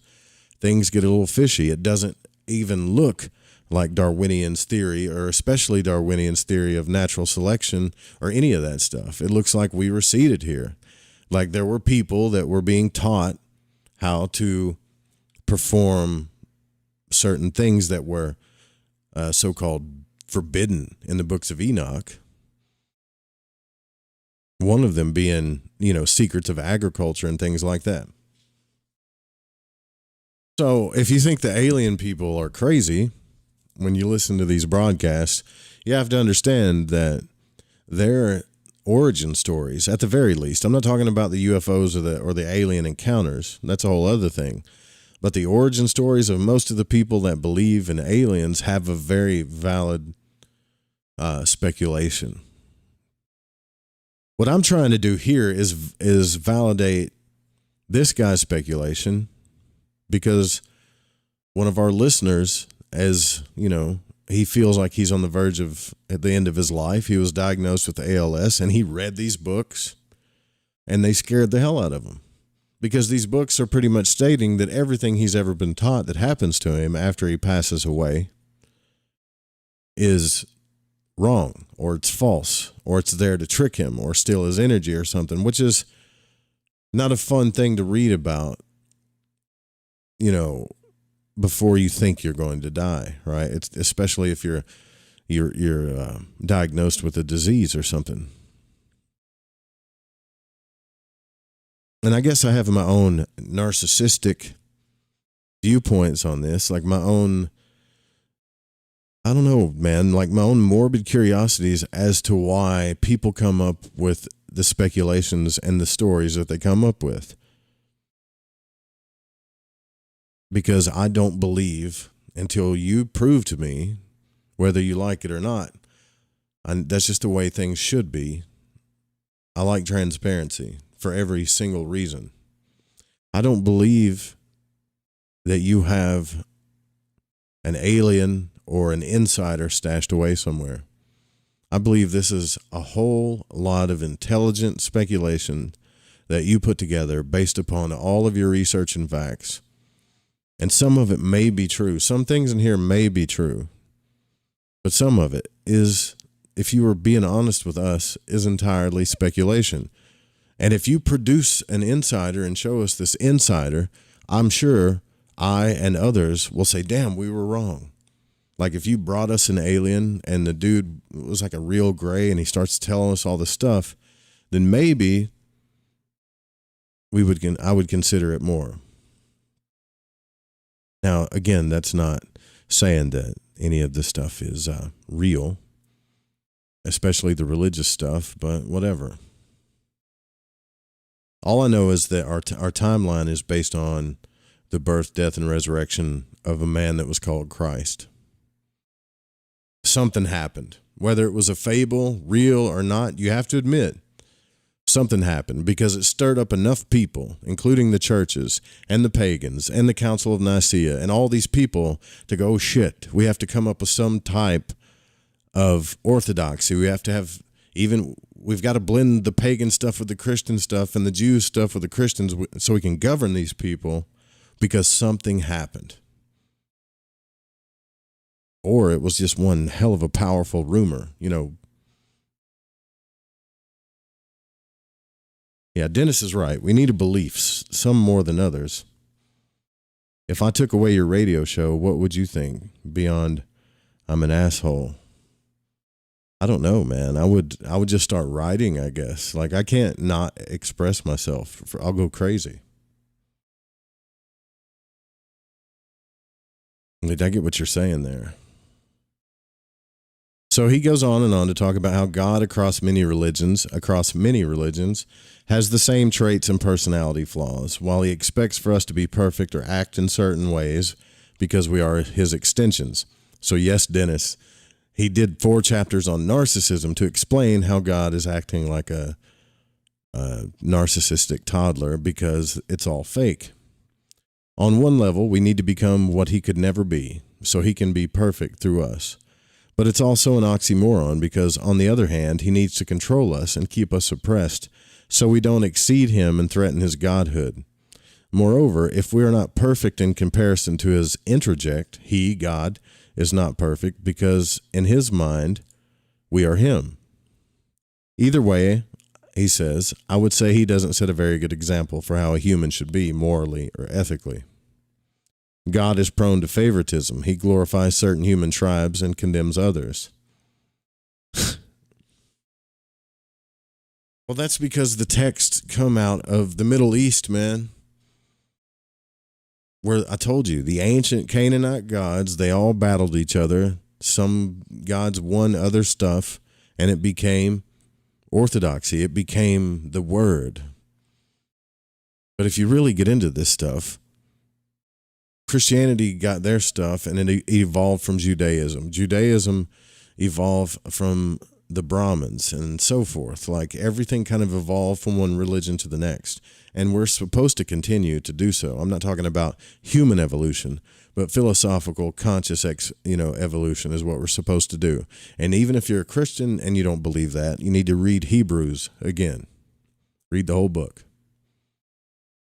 Things get a little fishy. It doesn't even look like Darwinian's theory, or especially Darwinian's theory of natural selection, or any of that stuff. It looks like we were seated here. Like there were people that were being taught how to perform certain things that were so-called forbidden in the books of Enoch. One of them being, secrets of agriculture and things like that. So if you think the alien people are crazy, when you listen to these broadcasts, you have to understand that their origin stories, at the very least, I'm not talking about the UFOs or the alien encounters. That's a whole other thing. But the origin stories of most of the people that believe in aliens have a very valid speculation. What I'm trying to do here is validate this guy's speculation, because one of our listeners, as he feels like he's on the verge of at the end of his life. He was diagnosed with ALS, and he read these books, and they scared the hell out of him, because these books are pretty much stating that everything he's ever been taught that happens to him after he passes away is wrong, or it's false, or it's there to trick him or steal his energy or something, which is not a fun thing to read about, before you think you're going to die, right? It's especially if you're diagnosed with a disease or something. And I guess I have my own narcissistic viewpoints on this, like my own, I don't know, man, like my own morbid curiosities as to why people come up with the speculations and the stories that they come up with. Because I don't believe until you prove to me, whether you like it or not, and that's just the way things should be. I like transparency for every single reason. I don't believe that you have an alien or an insider stashed away somewhere. I believe this is a whole lot of intelligent speculation that you put together based upon all of your research and facts. And some of it may be true. Some things in here may be true. But some of it is, if you were being honest with us, is entirely speculation. And if you produce an insider and show us this insider, I'm sure I and others will say, damn, we were wrong. Like if you brought us an alien and the dude was like a real gray and he starts telling us all this stuff, then maybe I would consider it more. Now, again, that's not saying that any of this stuff is real, especially the religious stuff, but whatever. All I know is that our timeline is based on the birth, death, and resurrection of a man that was called Christ. Something happened. Whether it was a fable, real or not, you have to admit, something happened because it stirred up enough people, including the churches and the pagans and the Council of Nicaea and all these people to go, oh, shit, we have to come up with some type of orthodoxy. We have to have we've got to blend the pagan stuff with the Christian stuff and the Jews stuff with the Christians so we can govern these people because something happened. Or it was just one hell of a powerful rumor, Yeah, Dennis is right. We need a belief, some more than others. If I took away your radio show, what would you think beyond I'm an asshole? I don't know, man. I would just start writing, I guess. Like I can't not express myself. I'll go crazy. Did I get what you're saying there? So he goes on and on to talk about how God across many religions, has the same traits and personality flaws, while he expects for us to be perfect or act in certain ways because we are his extensions. So yes, Dennis, he did 4 chapters on narcissism to explain how God is acting like a narcissistic toddler because it's all fake. On one level, we need to become what he could never be, so he can be perfect through us. But it's also an oxymoron because, on the other hand, he needs to control us and keep us oppressed so we don't exceed him and threaten his godhood. Moreover, if we are not perfect in comparison to his introject, he, God, is not perfect because, in his mind, we are him. Either way, he says, I would say he doesn't set a very good example for how a human should be morally or ethically. God is prone to favoritism. He glorifies certain human tribes and condemns others. Well, that's because the texts come out of the Middle East, man. Where I told you, the ancient Canaanite gods, they all battled each other. Some gods won other stuff, and it became orthodoxy. It became the word. But if you really get into this stuff, Christianity got their stuff and it evolved from Judaism. Judaism evolved from the Brahmins and so forth. Like everything kind of evolved from one religion to the next. And we're supposed to continue to do so. I'm not talking about human evolution, but philosophical, conscious, evolution is what we're supposed to do. And even if you're a Christian and you don't believe that, you need to read Hebrews again. Read the whole book.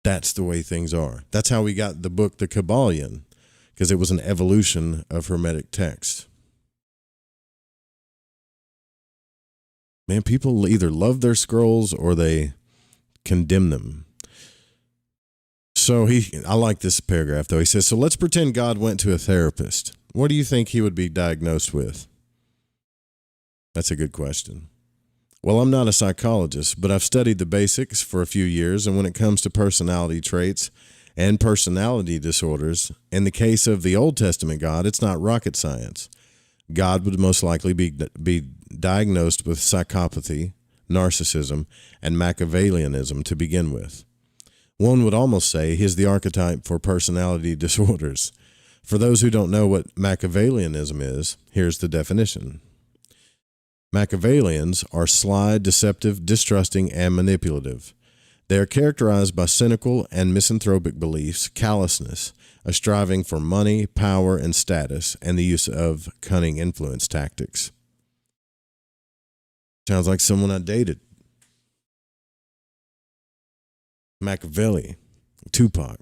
That's the way things are. That's how we got the book, the Kabbalion, because it was an evolution of Hermetic text. Man, people either love their scrolls or they condemn them. So I like this paragraph, though. He says, so let's pretend God went to a therapist. What do you think he would be diagnosed with? That's a good question. Well, I'm not a psychologist, but I've studied the basics for a few years, and when it comes to personality traits and personality disorders, in the case of the Old Testament God, it's not rocket science. God would most likely be diagnosed with psychopathy, narcissism, and Machiavellianism to begin with. One would almost say he's the archetype for personality disorders. For those who don't know what Machiavellianism is, here's the definition. Machiavellians are sly, deceptive, distrusting, and manipulative. They are characterized by cynical and misanthropic beliefs, callousness, a striving for money, power, and status, and the use of cunning influence tactics. Sounds like someone I dated. Machiavelli, Tupac.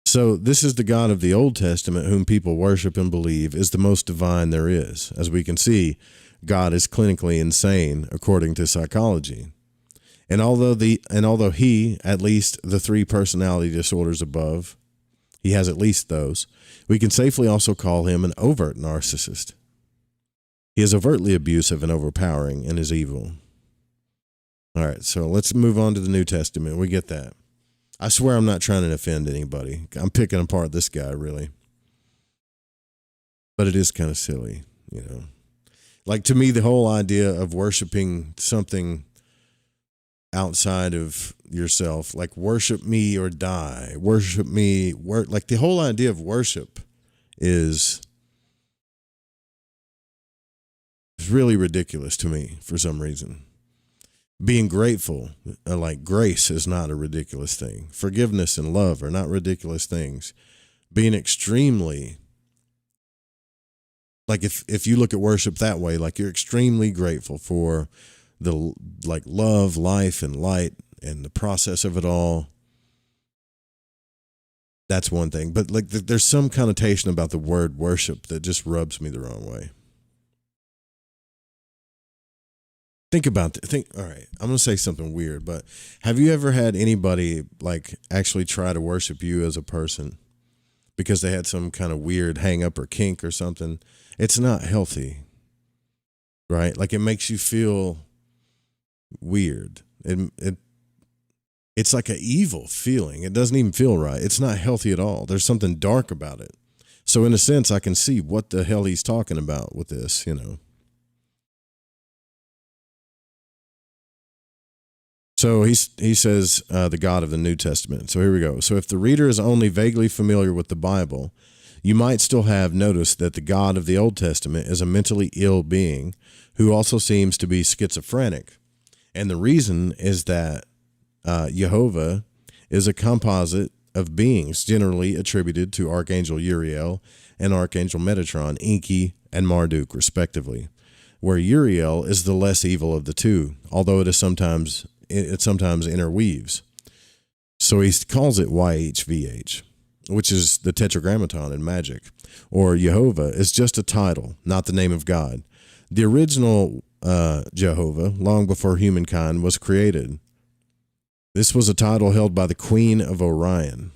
So this is the God of the Old Testament whom people worship and believe is the most divine there is. As we can see, God is clinically insane according to psychology. And although he, at least the 3 personality disorders above, he has at least those, we can safely also call him an overt narcissist. He is overtly abusive and overpowering and is evil. All right, so let's move on to the New Testament. We get that. I swear I'm not trying to offend anybody. I'm picking apart this guy, really. But it is kind of silly, you know. Like, to me, the whole idea of worshiping something outside of yourself, like worship me or die, worship me, like the whole idea of worship is really ridiculous to me for some reason. Being grateful, like grace, is not a ridiculous thing. Forgiveness and love are not ridiculous things. Being extremely, like if you look at worship that way, like you're extremely grateful for the like love, life, and light, and the process of it all. That's one thing. But like there's some connotation about the word worship that just rubs me the wrong way. Think about it. All right, I'm going to say something weird, but have you ever had anybody like actually try to worship you as a person because they had some kind of weird hang up or kink or something? It's not healthy, right? Like it makes you feel weird. It's like an evil feeling. It doesn't even feel right. It's not healthy at all. There's something dark about it. So in a sense, I can see what the hell he's talking about with this, you know. So he says the God of the New Testament. So here we go. So if the reader is only vaguely familiar with the Bible, you might still have noticed that the God of the Old Testament is a mentally ill being who also seems to be schizophrenic. And the reason is that Jehovah is a composite of beings generally attributed to Archangel Uriel and Archangel Metatron, Enki, and Marduk, respectively, where Uriel is the less evil of the two, although it sometimes interweaves. So he calls it YHVH, which is the tetragrammaton in magic, or Jehovah is just a title, not the name of God. The original Jehovah, long before humankind was created. This was a title held by the Queen of Orion.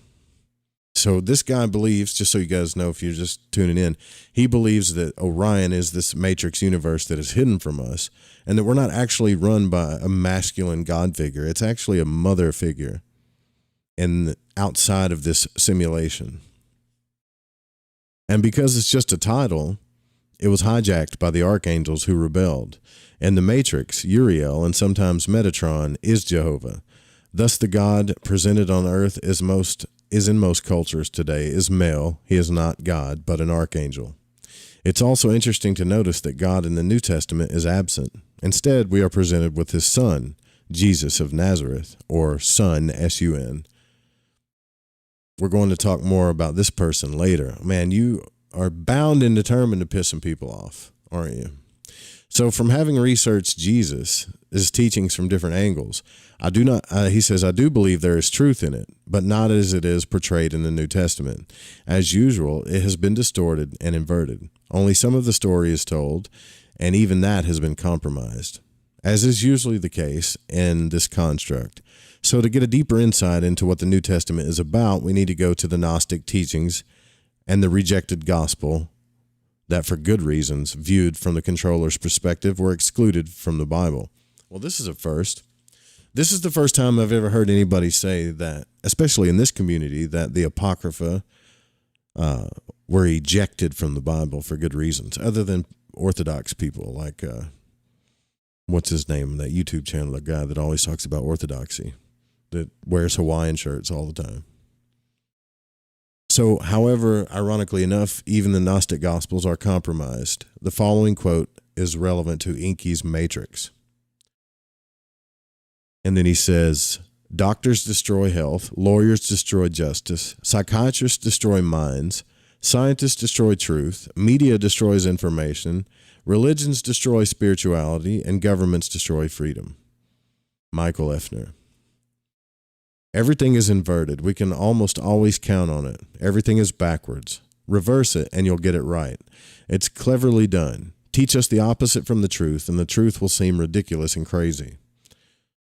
So this guy believes, just so you guys know if you're just tuning in, he believes that Orion is this matrix universe that is hidden from us and that we're not actually run by a masculine God figure. It's actually a mother figure outside of this simulation. And because it's just a title, it was hijacked by the archangels who rebelled. And the matrix, Uriel, and sometimes Metatron, is Jehovah. Thus the God presented on earth is in most cultures today is male. He is not God, but an archangel. It's also interesting to notice that God in the New Testament is absent. Instead, we are presented with his son, Jesus of Nazareth, or Son, S-U-N. We're going to talk more about this person later. Man, you are bound and determined to piss some people off, aren't you? So from having researched Jesus, his teachings from different angles, he says, I do believe there is truth in it, but not as it is portrayed in the New Testament. As usual, it has been distorted and inverted. Only some of the story is told, and even that has been compromised, as is usually the case in this construct. So to get a deeper insight into what the New Testament is about, we need to go to the Gnostic teachings and the rejected gospel that, for good reasons, viewed from the controller's perspective, were excluded from the Bible. Well, this is a first. This is the first time I've ever heard anybody say that, especially in this community, that the Apocrypha were ejected from the Bible for good reasons, other than Orthodox people like, what's his name, that YouTube channel, that guy that always talks about orthodoxy, that wears Hawaiian shirts all the time. So, however, ironically enough, even the Gnostic Gospels are compromised. The following quote is relevant to Enki's Matrix. And then he says, doctors destroy health, lawyers destroy justice, psychiatrists destroy minds, scientists destroy truth, media destroys information, Religions destroy spirituality and governments destroy freedom. Michael Effner. Everything is inverted. We can almost always count on it. Everything is backwards. Reverse it and you'll get it right. It's cleverly done. Teach us the opposite from the truth, and the truth will seem ridiculous and crazy.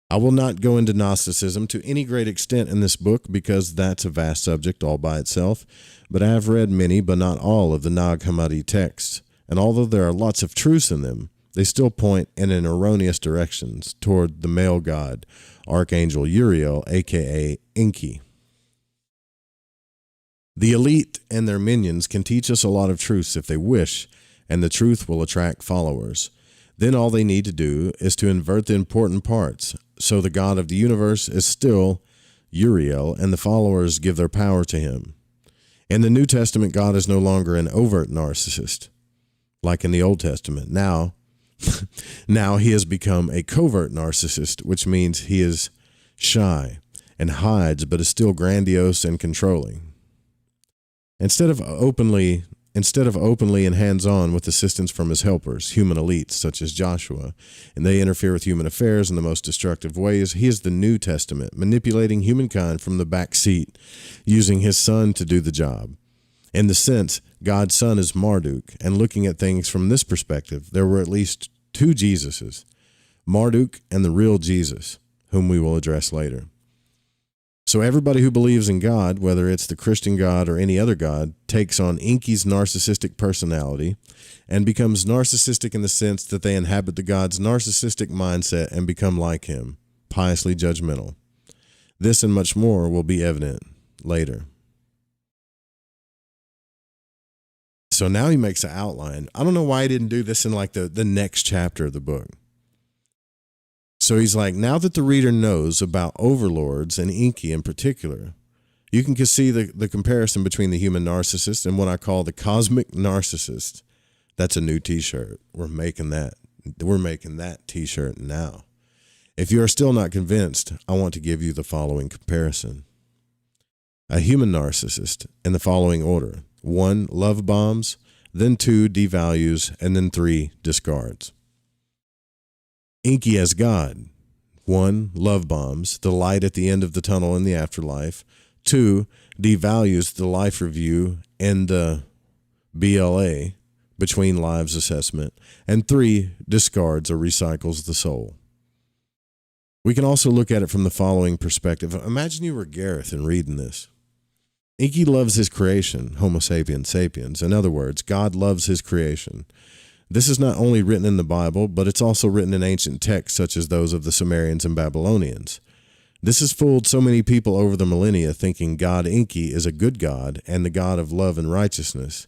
I will not go into Gnosticism to any great extent in this book because that's a vast subject all by itself, but I have read many but not all of the Nag Hammadi texts, and although there are lots of truths in them, they still point in an erroneous directions toward the male god, Archangel Uriel, aka Enki. The elite and their minions can teach us a lot of truths if they wish, and the truth will attract followers. Then all they need to do is to invert the important parts, so the God of the universe is still Uriel, and the followers give their power to him. In the New Testament, God is no longer an overt narcissist, like in the Old Testament. Now he has become a covert narcissist, which means he is shy and hides, but is still grandiose and controlling. Instead of openly and hands-on with assistance from his helpers, human elites such as Joshua, and they interfere with human affairs in the most destructive ways, he is the New Testament, manipulating humankind from the back seat, using his son to do the job. In the sense, God's son is Marduk, and looking at things from this perspective, there were at least two Jesuses, Marduk and the real Jesus, whom we will address later. So everybody who believes in God, whether it's the Christian God or any other God, takes on Enki's narcissistic personality and becomes narcissistic in the sense that they inhabit the God's narcissistic mindset and become like him, piously judgmental. This and much more will be evident later. So now he makes an outline. I don't know why he didn't do this in like the next chapter of the book. So he's like, now that the reader knows about overlords and Enki in particular, you can see the comparison between the human narcissist and what I call the cosmic narcissist. That's a new t-shirt. We're making that t-shirt now. If you are still not convinced, I want to give you the following comparison. A human narcissist in the following order. 1, love bombs, then 2, devalues, and then 3, discards. Enki as God. 1, love bombs, the light at the end of the tunnel in the afterlife. 2, devalues the life review and the BLA, between lives assessment. And 3, discards or recycles the soul. We can also look at it from the following perspective. Imagine you were Gareth and reading this. Enki loves his creation, Homo sapiens sapiens. In other words, God loves his creation. This is not only written in the Bible, but it's also written in ancient texts such as those of the Sumerians and Babylonians. This has fooled so many people over the millennia, thinking God Enki is a good God and the God of love and righteousness.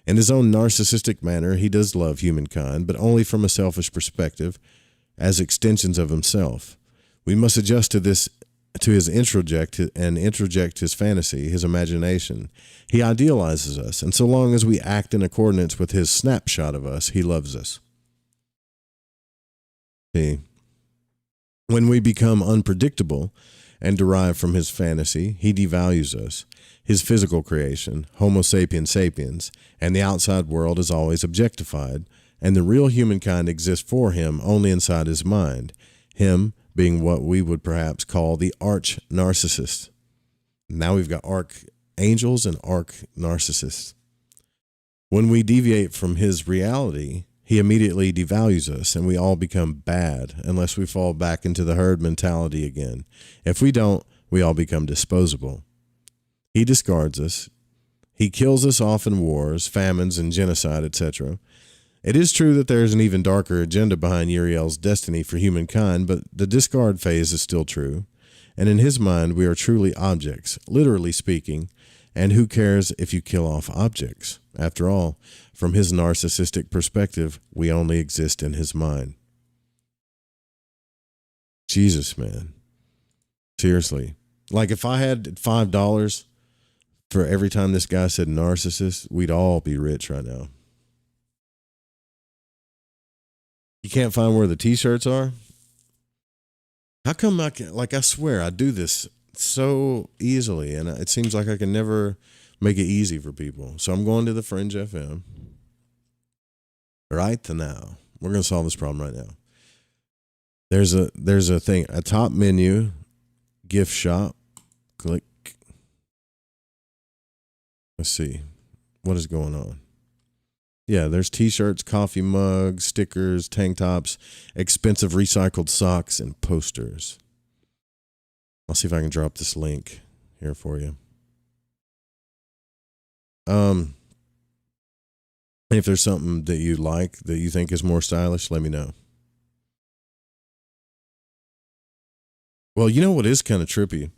In his own narcissistic manner, he does love humankind, but only from a selfish perspective, as extensions of himself. We must adjust to this, to his introject his fantasy, his imagination. He idealizes us, and so long as we act in accordance with his snapshot of us, he loves us. See, when we become unpredictable and derive from his fantasy, he devalues us, his physical creation, Homo sapiens sapiens, and the outside world is always objectified, and the real humankind exists for him only inside his mind, him being what we would perhaps call the arch-narcissist. Now we've got archangels and arch-narcissists. When we deviate from his reality, he immediately devalues us, and we all become bad unless we fall back into the herd mentality again. If we don't, we all become disposable. He discards us. He kills us off in wars, famines, and genocide, etc. It is true that there is an even darker agenda behind Uriel's destiny for humankind, but the discard phase is still true. And in his mind, we are truly objects, literally speaking, and who cares if you kill off objects? After all, from his narcissistic perspective, we only exist in his mind. Jesus, man. Seriously. Like if I had $5 for every time this guy said narcissist, we'd all be rich right now. You can't find where the t-shirts are? How come I swear I do this so easily, and it seems like I can never make it easy for people. So I'm going to the Fringe FM. Right now. We're going to solve this problem right now. There's a thing, a top menu, gift shop. Click. Let's see. What is going on? Yeah, there's t-shirts, coffee mugs, stickers, tank tops, expensive recycled socks, and posters. I'll see if I can drop this link here for you. If there's something that you like, that you think is more stylish, let me know. Well, you know what is kind of trippy?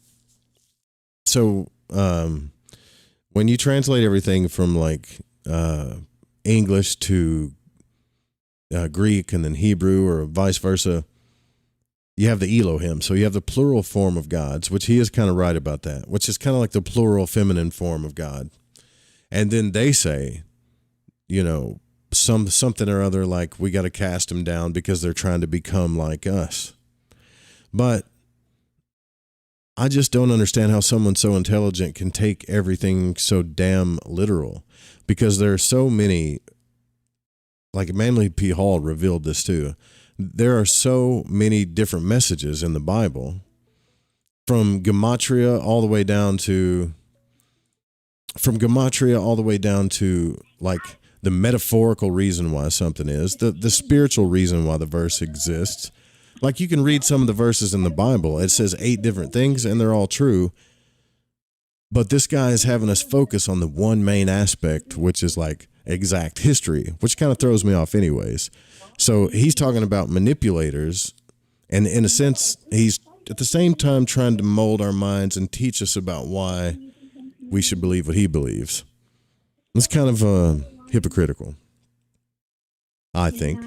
So, when you translate everything from like English to Greek and then Hebrew or vice versa, you have the Elohim. So you have the plural form of gods, which he is kind of right about that, which is kind of like the plural feminine form of God. And then they say, you know, something or other like we got to cast them down because they're trying to become like us. But I just don't understand how someone so intelligent can take everything so damn literal, because there are so many, like Manly P. Hall revealed this too. There are so many different messages in the Bible, from gematria all the way down to like the metaphorical reason why something is, the spiritual reason why the verse exists. Like you can read some of the verses in the Bible. It says 8 different things and they're all true. But this guy is having us focus on the one main aspect, which is like exact history, which kind of throws me off anyways. So he's talking about manipulators, and in a sense, he's at the same time trying to mold our minds and teach us about why we should believe what he believes. It's kind of hypocritical, I think.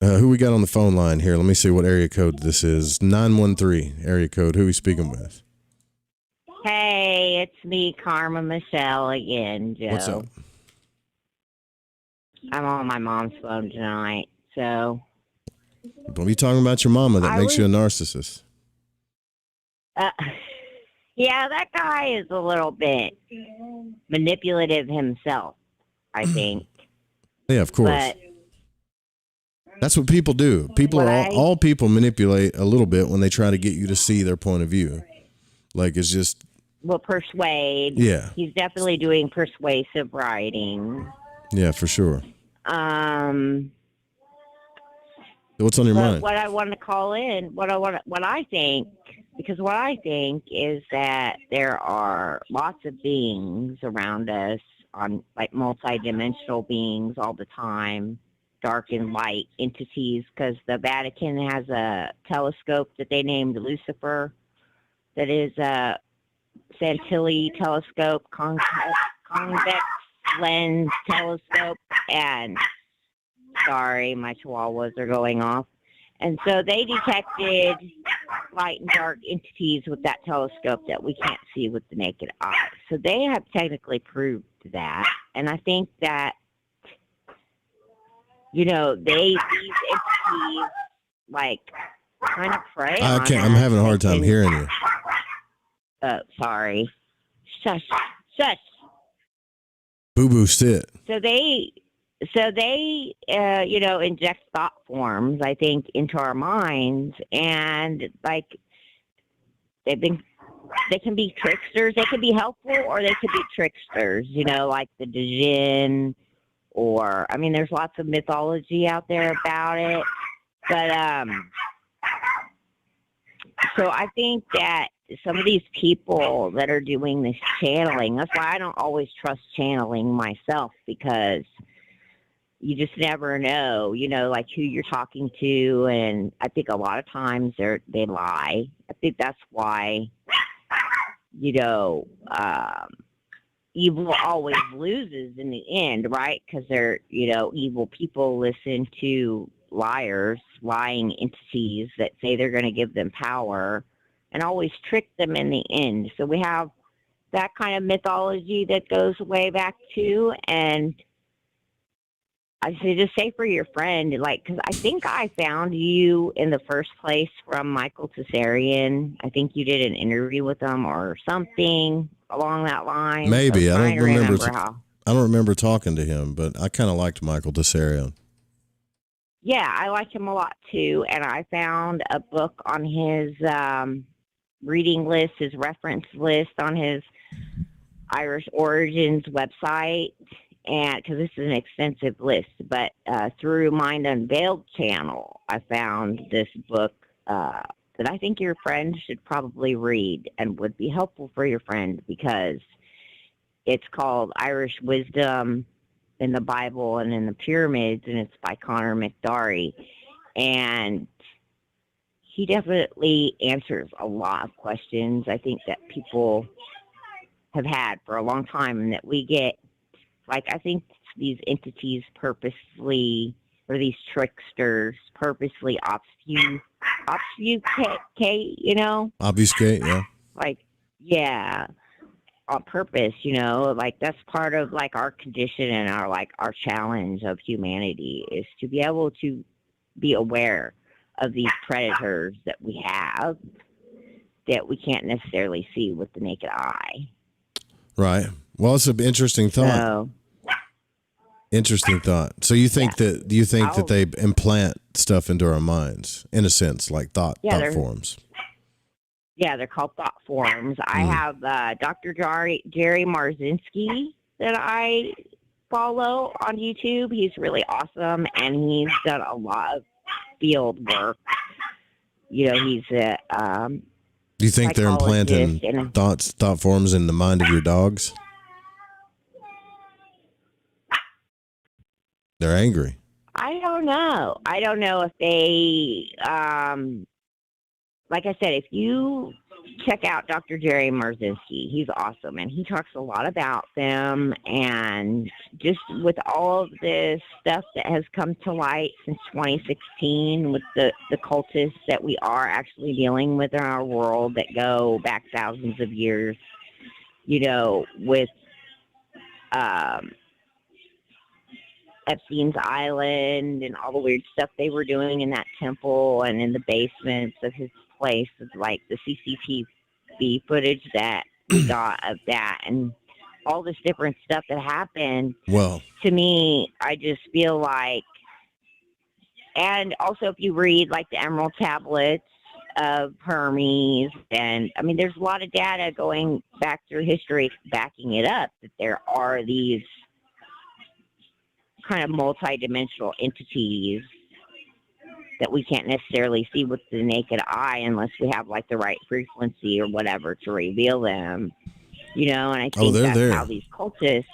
Who we got on the phone line here? Let me see what area code this is. 913 area code. Who are we speaking with? Hey, it's me, Karma Michelle again, Joe. What's up? I'm on my mom's phone tonight, so. Don't be talking about your mama. That makes you a narcissist. Yeah, that guy is a little bit manipulative himself, I think. Yeah, of course. But that's what people do. All people manipulate a little bit when they try to get you to see their point of view. Like it's just. Will persuade. Yeah. He's definitely doing persuasive writing. Yeah, for sure. What's on your mind? What I want to call in, what I think is that there are lots of beings around us, on like multidimensional beings all the time, dark and light entities, because the Vatican has a telescope that they named Lucifer, that is a Santilli telescope, convex lens telescope, and sorry, my chihuahuas are going off. And so they detected light and dark entities with that telescope that we can't see with the naked eye. So they have technically proved that. And I think that, you know, these entities, like, kind of prey on us. I'm having a hard time hearing you. Sorry. Shush. Boo-boo, sit. So they you know, inject thought forms, I think, into our minds, and like they can be tricksters. They can be helpful, or they could be tricksters. You know, like the Djinn, or I mean, there's lots of mythology out there about it. But so I think that some of these people that are doing this channeling, that's why I don't always trust channeling myself, because you just never know, you know, like who you're talking to. And I think a lot of times they lie. I think that's why, you know, evil always loses in the end, right? Because they're, you know, evil people listen to liars, lying entities that say they're going to give them power and always trick them in the end. So we have that kind of mythology that goes way back too. And I say, just say for your friend, like, because I think I found you in the first place from Michael Tsarian. I think you did an interview with him or something along that line. Maybe. I don't remember. I don't remember talking to him, but I kind of liked Michael Tessarion. Yeah, I like him a lot too. And I found a book on his reading list, his reference list on his Irish Origins website. And because this is an extensive list, but through Mind Unveiled channel, I found this book that I think your friend should probably read and would be helpful for your friend, because it's called Irish Wisdom in the Bible and in the Pyramids, and it's by Connor McDarry. And he definitely answers a lot of questions I think that people have had for a long time, and that we get, like, I think these entities purposely, or these tricksters purposely obfuscate, you know? Obfuscate, yeah. Like, yeah, on purpose, you know? Like, that's part of, like, our condition and our, like, our challenge of humanity is to be able to be aware of these predators that we have that we can't necessarily see with the naked eye. Right. Well, it's an interesting thought. So, interesting thought. So you think that that they implant stuff into our minds, in a sense, like thought forms? Yeah, they're called thought forms. I have Dr. Jerry Marzinski that I follow on YouTube. He's really awesome, and he's done a lot of field work. You know, he's a Do you think they're implanting thought forms in the mind of your dogs? They're angry. I don't know. I don't know if they, like I said, if you check out Dr. Jerry Marzinski, he's awesome, and he talks a lot about them, and just with all of this stuff that has come to light since 2016 with the cultists that we are actually dealing with in our world that go back thousands of years, you know, with Epstein's Island and all the weird stuff they were doing in that temple and in the basements of his place, of like the CCTV footage that we got of that and all this different stuff that happened. Well, to me, I just feel like, and also if you read like the Emerald Tablets of Hermes, and I mean, there's a lot of data going back through history backing it up that there are these kind of multi-dimensional entities that we can't necessarily see with the naked eye unless we have like the right frequency or whatever to reveal them, you know. And I think that's there. how these cultists,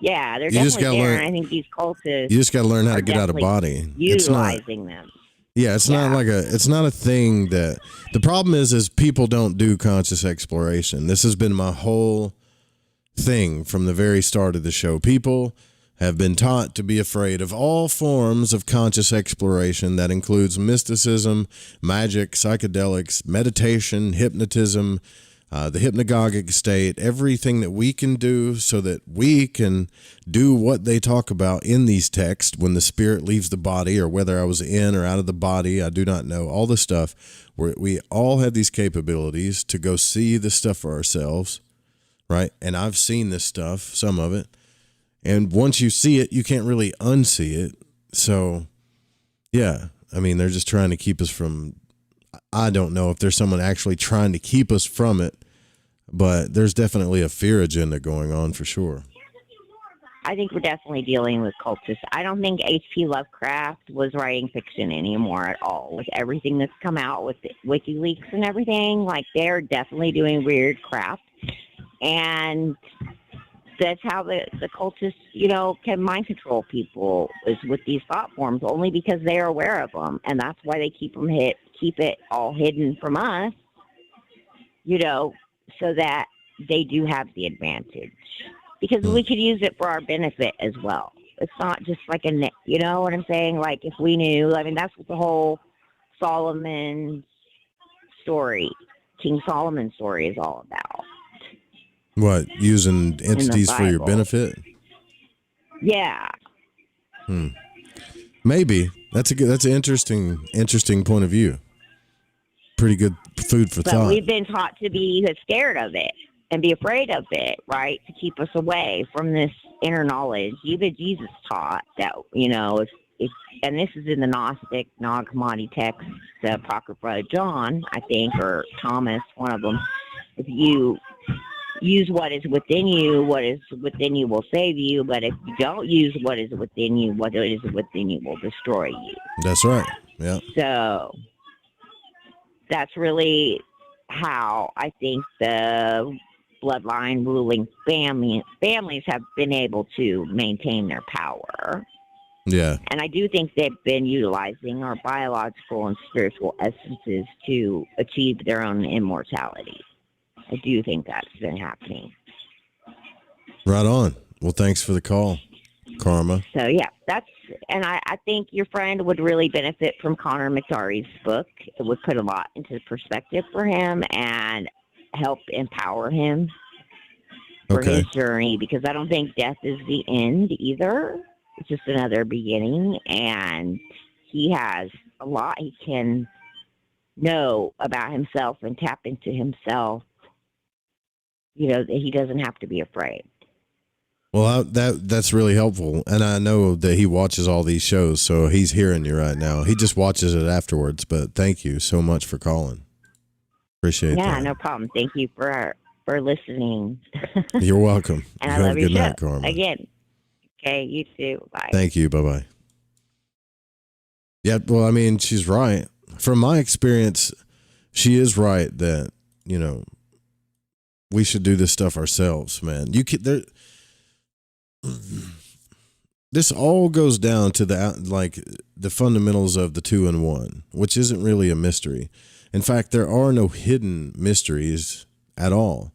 they're definitely there. And I think these cultists, you just got to learn how to get out of body, utilizing them. Yeah, it's not a thing that, the problem is people don't do conscious exploration. This has been my whole thing from the very start of the show. People have been taught to be afraid of all forms of conscious exploration. That includes mysticism, magic, psychedelics, meditation, hypnotism, the hypnagogic state, everything that we can do so that we can do what they talk about in these texts when the spirit leaves the body, or whether I was in or out of the body, I do not know. All the stuff where we all have these capabilities to go see the stuff for ourselves, right? And I've seen this stuff, some of it. And once you see it, you can't really unsee it. So, yeah, I mean, they're just trying to keep us from, I don't know if there's someone actually trying to keep us from it, but there's definitely a fear agenda going on for sure. I think we're definitely dealing with cultists. I don't think H.P. Lovecraft was writing fiction anymore at all. With everything that's come out with WikiLeaks and everything, like, they're definitely doing weird crap. And that's how the cultists, you know, can mind control people, is with these thought forms, only because they are aware of them. And that's why they keep it all hidden from us, you know, so that they do have the advantage. Because we could use it for our benefit as well. It's not just like you know what I'm saying? Like, if we knew, I mean, that's what the whole Solomon story, King Solomon story, is all about. What, using entities for your benefit? Yeah. Maybe. That's an interesting point of view. Pretty good food for thought. But we've been taught to be scared of it and be afraid of it, right? To keep us away from this inner knowledge. Even Jesus taught that, if and this is in the Gnostic, non-commodity text, the Apocrypha of John, I think, or Thomas, one of them. If you use what is within you will save you. But if you don't use what is within you, what is within you will destroy you. That's right. Yeah. So that's really how I think the bloodline ruling families have been able to maintain their power. Yeah. And I do think they've been utilizing our biological and spiritual essences to achieve their own immortality. I do think that's been happening. Right on. Well, thanks for the call, Karma. So, yeah, and I think your friend would really benefit from Connor McDarty's book. It would put a lot into perspective for him and help empower him for his journey, because I don't think death is the end either. It's just another beginning, and he has a lot he can know about himself and tap into himself. That he doesn't have to be afraid. Well, that's really helpful, and I know that he watches all these shows, so he's hearing you right now. He just watches it afterwards, but thank you so much for calling. Appreciate that. Yeah, no problem. Thank you for listening. You're welcome. And I love your good show. Night, Karma. Again. Okay, you too. Bye. Thank you. Bye-bye. Yeah, well, I mean, she's right. From my experience, she is right that, we should do this stuff ourselves, man. This all goes down to the fundamentals of the 2-in-1, which isn't really a mystery. In fact, there are no hidden mysteries at all.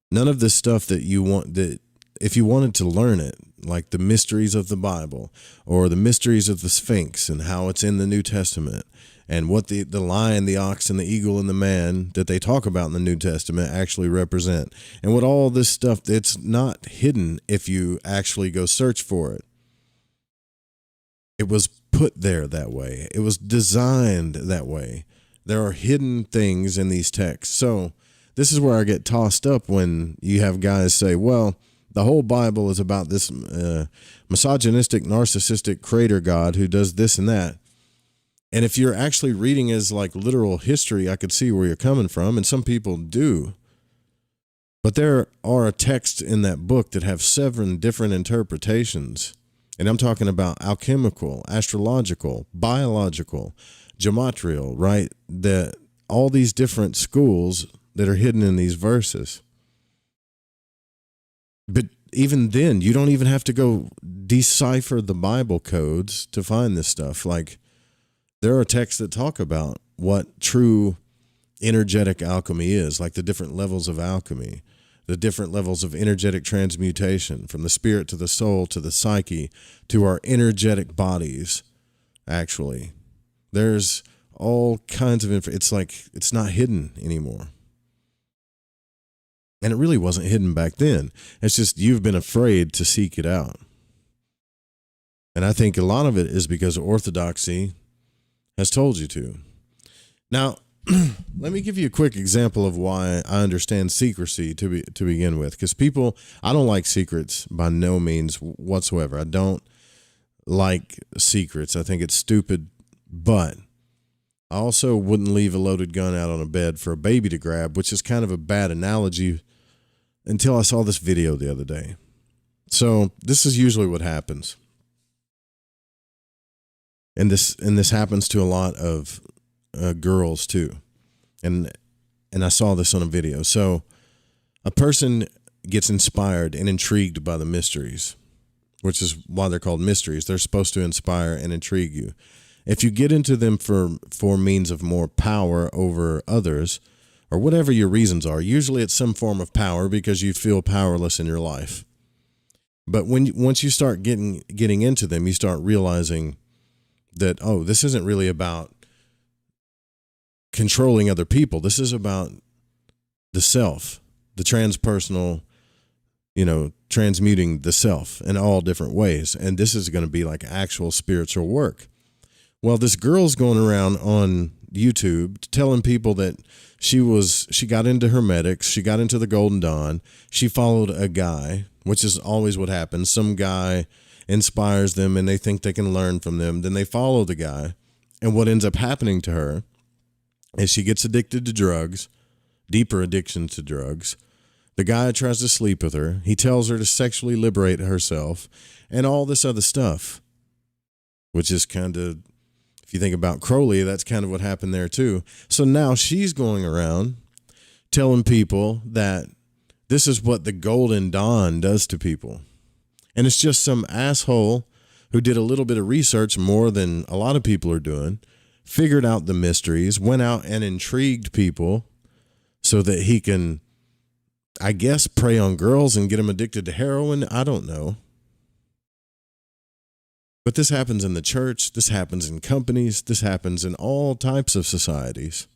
None of the stuff that you want, that if you wanted to learn it, like the mysteries of the Bible or the mysteries of the Sphinx and how it's in the New Testament, and what the lion, the ox, and the eagle and the man that they talk about in the New Testament actually represent. And what all this stuff, it's not hidden if you actually go search for it. It was put there that way. It was designed that way. There are hidden things in these texts. So this is where I get tossed up when you have guys say, well, the whole Bible is about this misogynistic, narcissistic creator God who does this and that. And if you're actually reading as like literal history, I could see where you're coming from, and some people do. But there are texts in that book that have 7 different interpretations. And I'm talking about alchemical, astrological, biological, gematria, right? All these different schools that are hidden in these verses. But even then, you don't even have to go decipher the Bible codes to find this stuff. Like, there are texts that talk about what true energetic alchemy is, like the different levels of alchemy, the different levels of energetic transmutation, from the spirit to the soul to the psyche to our energetic bodies, actually. There's all kinds of it's like it's not hidden anymore. And it really wasn't hidden back then. It's just you've been afraid to seek it out. And I think a lot of it is because orthodoxy has told you to. Now, let me give you a quick example of why I understand secrecy to begin with. Because I don't like secrets by no means whatsoever. I don't like secrets. I think it's stupid, but I also wouldn't leave a loaded gun out on a bed for a baby to grab, which is kind of a bad analogy until I saw this video the other day. So this is usually what happens. And this happens to a lot of girls too. And I saw this on a video. So a person gets inspired and intrigued by the mysteries, which is why they're called mysteries. They're supposed to inspire and intrigue you. If you get into them for means of more power over others, or whatever your reasons are, usually it's some form of power because you feel powerless in your life. But once you start getting into them, you start realizing that, oh, this isn't really about controlling other people. This is about the self, the transpersonal, transmuting the self in all different ways. And this is going to be like actual spiritual work. Well, this girl's going around on YouTube telling people that she got into hermetics, she got into the Golden Dawn, she followed a guy, which is always what happens. Some guy inspires them and they think they can learn from them. Then they follow the guy. And what ends up happening to her is she gets addicted to drugs, deeper addiction to drugs. The guy tries to sleep with her. He tells her to sexually liberate herself and all this other stuff, which is kind of, if you think about Crowley, that's kind of what happened there too. So now she's going around telling people that this is what the Golden Dawn does to people. And it's just some asshole who did a little bit of research, more than a lot of people are doing, figured out the mysteries, went out and intrigued people so that he can, I guess, prey on girls and get them addicted to heroin. I don't know. But this happens in the church. This happens in companies. This happens in all types of societies.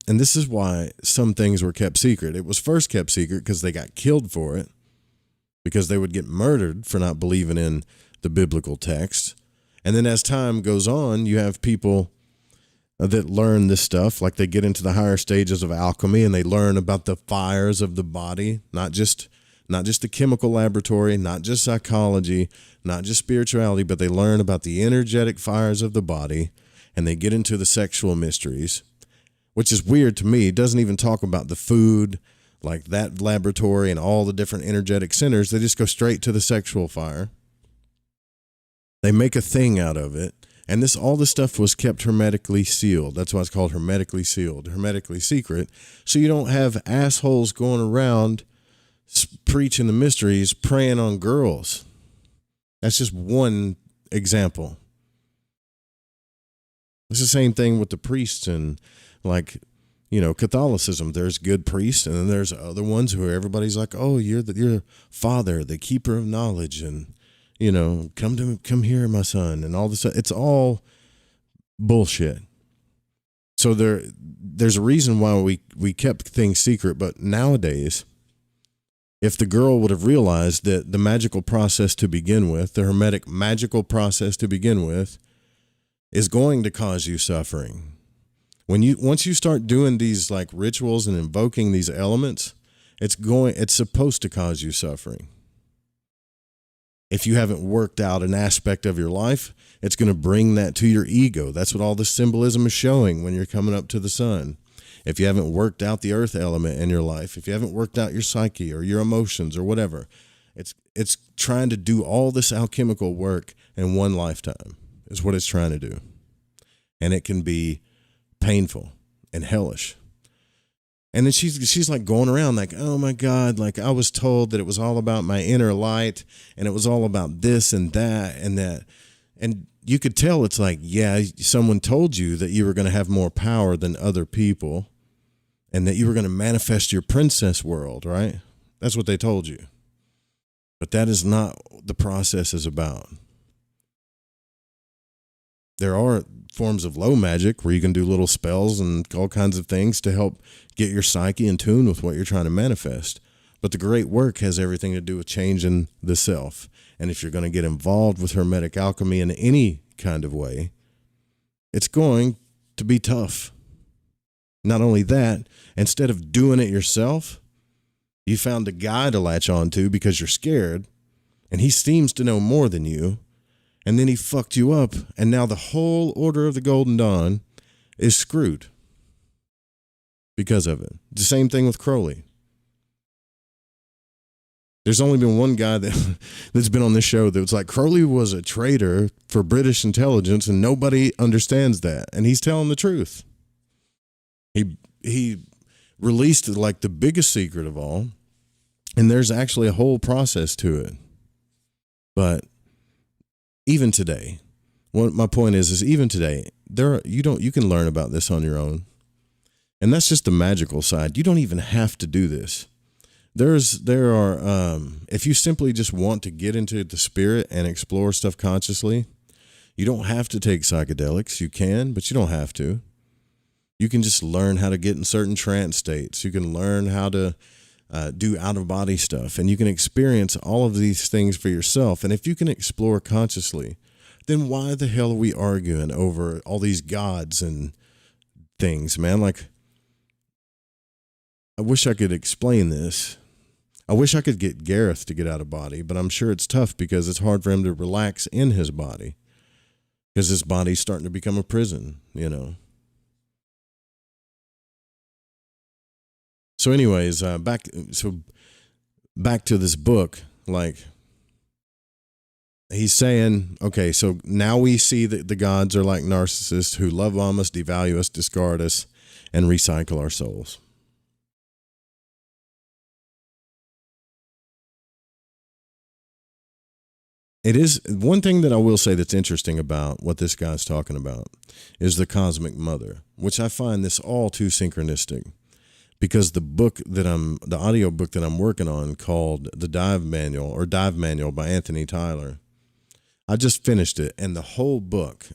And this is why some things were kept secret. It was first kept secret because they got killed for it, because they would get murdered for not believing in the biblical text. And then as time goes on, you have people that learn this stuff, like they get into the higher stages of alchemy and they learn about the fires of the body, not just the chemical laboratory, not just psychology, not just spirituality, but they learn about the energetic fires of the body, and they get into the sexual mysteries, which is weird to me. It doesn't even talk about the food, like that laboratory and all the different energetic centers. They just go straight to the sexual fire. They make a thing out of it. And all this stuff was kept hermetically sealed. That's why it's called hermetically sealed, hermetically secret. So you don't have assholes going around preaching the mysteries, preying on girls. That's just one example. It's the same thing with the priests and, like, Catholicism. There's good priests, and then there's other ones who everybody's like, oh, you're father, the keeper of knowledge, and come here, my son, and all this. It's all bullshit. So there's a reason why we kept things secret. But nowadays, if the girl would have realized that the magical process to begin with, the hermetic magical process to begin with, is going to cause you suffering. Once you start doing these like rituals and invoking these elements, it's supposed to cause you suffering. If you haven't worked out an aspect of your life, it's going to bring that to your ego. That's what all this symbolism is showing when you're coming up to the sun. If you haven't worked out the earth element in your life, if you haven't worked out your psyche or your emotions or whatever, it's trying to do all this alchemical work in one lifetime is what it's trying to do. And it can be painful and hellish. And then she's like going around like, oh my God, like I was told that it was all about my inner light and it was all about this and that and that. And you could tell it's like, yeah, someone told you that you were going to have more power than other people and that you were going to manifest your princess world, right? That's what they told you. But that is not what the process is about. There are forms of low magic where you can do little spells and all kinds of things to help get your psyche in tune with what you're trying to manifest. But the great work has everything to do with changing the self. And if you're going to get involved with hermetic alchemy in any kind of way, it's going to be tough. Not only that, instead of doing it yourself, you found a guy to latch on to because you're scared, and he seems to know more than you. And then he fucked you up, and now the whole Order of the Golden Dawn is screwed because of it. The same thing with Crowley. There's only been one guy that's been on this show that was like, Crowley was a traitor for British intelligence, and nobody understands that. And he's telling the truth. He released like the biggest secret of all, and there's actually a whole process to it. But even today, what my point is even today, you can learn about this on your own. And that's just the magical side. You don't even have to do this. There are if you simply just want to get into the spirit and explore stuff consciously, you don't have to take psychedelics. You can, but you don't have to. You can just learn how to get in certain trance states. You can learn how to do out-of-body stuff, and you can experience all of these things for yourself. And if you can explore consciously then why the hell are we arguing over all these gods and things, man? Like, I wish I could explain this. I wish I could get Gareth to get out of body, but I'm sure it's tough because it's hard for him to relax in his body because his body's starting to become a prison, you know. So anyways, back to this book, like he's saying, okay, so now we see that the gods are like narcissists who love bomb us, devalue us, discard us, and recycle our souls. It is one thing that I will say that's interesting about what this guy's talking about is the cosmic mother, which I find this all too synchronistic. Because the audio book that I'm working on called The Dive Manual by Anthony Tyler, I just finished it, and the whole book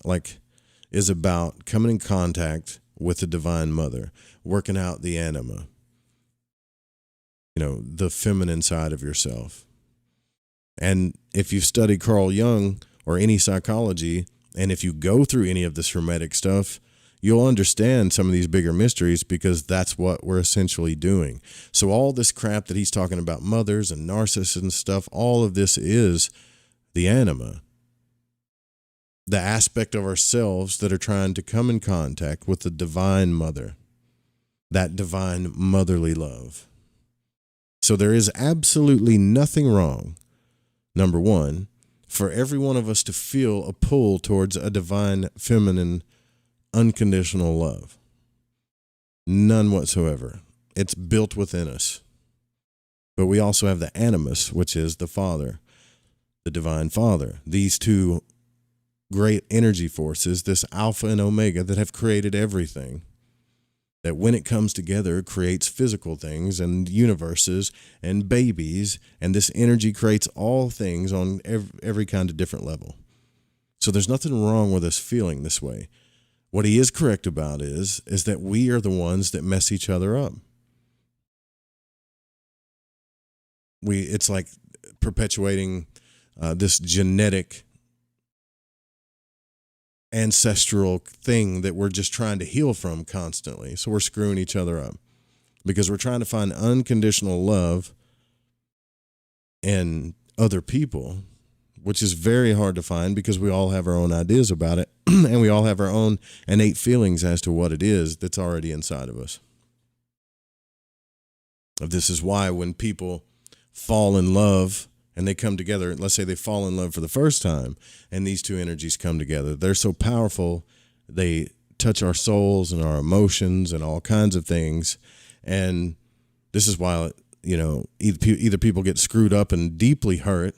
is about coming in contact with the Divine Mother, working out the anima, the feminine side of yourself. And if you study Carl Jung or any psychology, and if you go through any of this Hermetic stuff, you'll understand some of these bigger mysteries because that's what we're essentially doing. So all this crap that he's talking about, mothers and narcissists and stuff, all of this is the anima, the aspect of ourselves that are trying to come in contact with the Divine Mother, that divine motherly love. So there is absolutely nothing wrong, number one, for every one of us to feel a pull towards a divine feminine unconditional love. None whatsoever. It's built within us. But we also have the animus, which is the Father, the Divine Father. These two great energy forces, this Alpha and Omega, that have created everything. That when it comes together, creates physical things and universes and babies, and this energy creates all things on every kind of different level. So there's nothing wrong with us feeling this way. What he is correct about is that we are the ones that mess each other up. It's like perpetuating this genetic ancestral thing that we're just trying to heal from constantly. So we're screwing each other up because we're trying to find unconditional love in other people, which is very hard to find because we all have our own ideas about it and we all have our own innate feelings as to what it is that's already inside of us. This is why when people fall in love and they come together, let's say they fall in love for the first time and these two energies come together, they're so powerful, they touch our souls and our emotions and all kinds of things. And this is why, either people get screwed up and deeply hurt,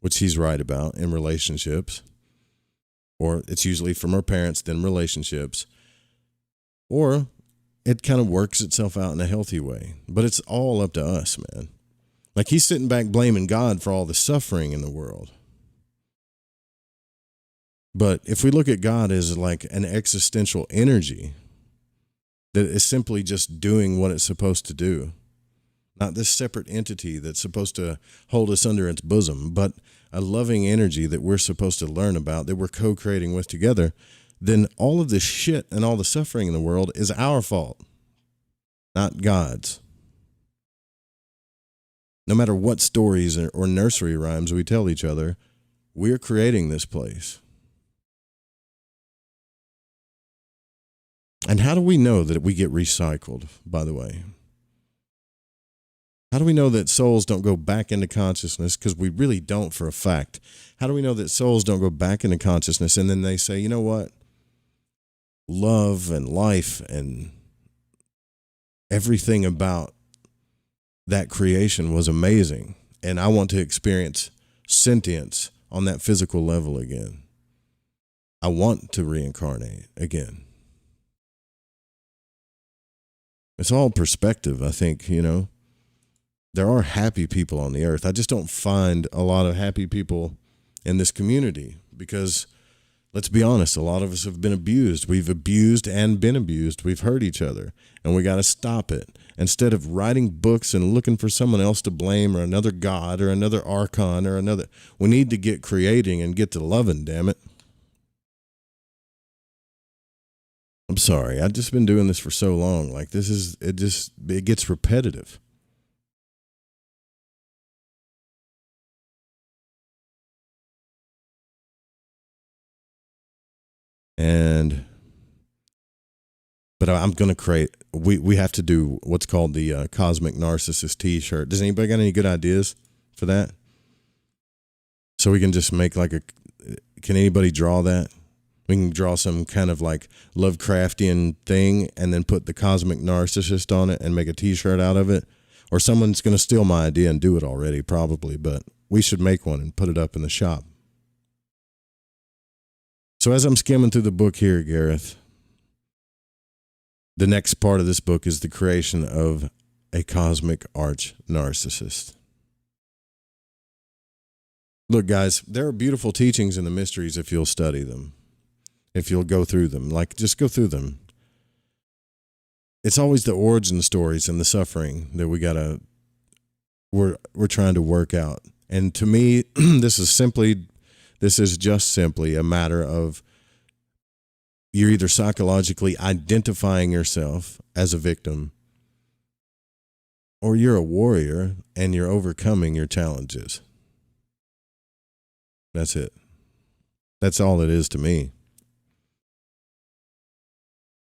which he's right about in relationships, or it's usually from our parents, then relationships, or it kind of works itself out in a healthy way. But it's all up to us, man. Like he's sitting back blaming God for all the suffering in the world. But if we look at God as like an existential energy that is simply just doing what it's supposed to do, not this separate entity that's supposed to hold us under its bosom, but a loving energy that we're supposed to learn about, that we're co-creating with together, then all of this shit and all the suffering in the world is our fault, not God's. No matter what stories or nursery rhymes we tell each other, we're creating this place. And how do we know that we get recycled, by the way? How do we know that souls don't go back into consciousness? Because we really don't for a fact. How do we know that souls don't go back into consciousness and then they say, you know what? Love and life and everything about that creation was amazing. And I want to experience sentience on that physical level again. I want to reincarnate again. It's all perspective, I think, There are happy people on the earth. I just don't find a lot of happy people in this community because let's be honest, a lot of us have been abused. We've abused and been abused. We've hurt each other, and we got to stop it. Instead of writing books and looking for someone else to blame or another god or another archon or another, we need to get creating and get to loving, damn it. I'm sorry. I've just been doing this for so long. Like, it gets repetitive. But I'm going to create, we have to do what's called the Cosmic Narcissist t-shirt. Does anybody got any good ideas for that? So we can just make can anybody draw that? We can draw some kind of like Lovecraftian thing and then put the Cosmic Narcissist on it and make a t-shirt out of it. Or someone's going to steal my idea and do it already, probably, but we should make one and put it up in the shop. So as I'm skimming through the book here, Gareth, the next part of this book is the creation of a cosmic arch narcissist. Look, guys, there are beautiful teachings in the mysteries if you'll study them, if you'll go through them. Like, just go through them. It's always the origin stories and the suffering that we're trying to work out. And to me, this is just simply a matter of you're either psychologically identifying yourself as a victim or you're a warrior and you're overcoming your challenges. That's it. That's all it is to me.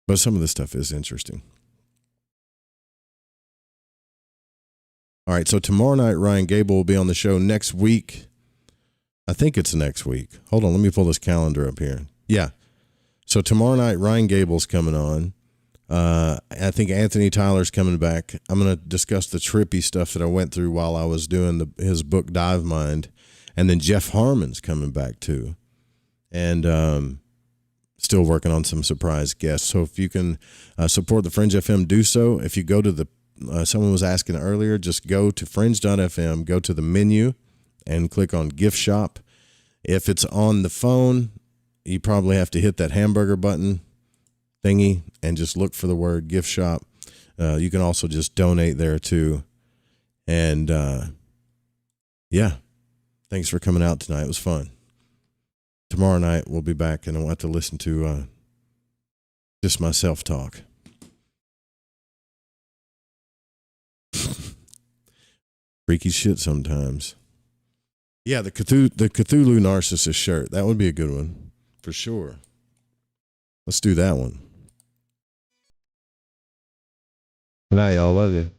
But some of this stuff is interesting. All right, so tomorrow night, Ryan Gable will be on the show. Next week, I think it's next week. Hold on, let me pull this calendar up here. Yeah. So tomorrow night, Ryan Gable's coming on. I think Anthony Tyler's coming back. I'm going to discuss the trippy stuff that I went through while I was doing his book Dive Mind. And then Jeff Harmon's coming back too. And still working on some surprise guests. So if you can support the Fringe FM, do so. If you go to someone was asking earlier, just go to fringe.fm, go to the menu, and click on gift shop. If it's on the phone, you probably have to hit that hamburger button thingy and just look for the word gift shop. You can also just donate there too. And yeah, thanks for coming out tonight. It was fun. Tomorrow night we'll be back and I'll have to listen to just my self-talk. Freaky shit sometimes. Yeah, the Cthulhu Narcissist shirt. That would be a good one. For sure. Let's do that one. Good night, y'all. Love you.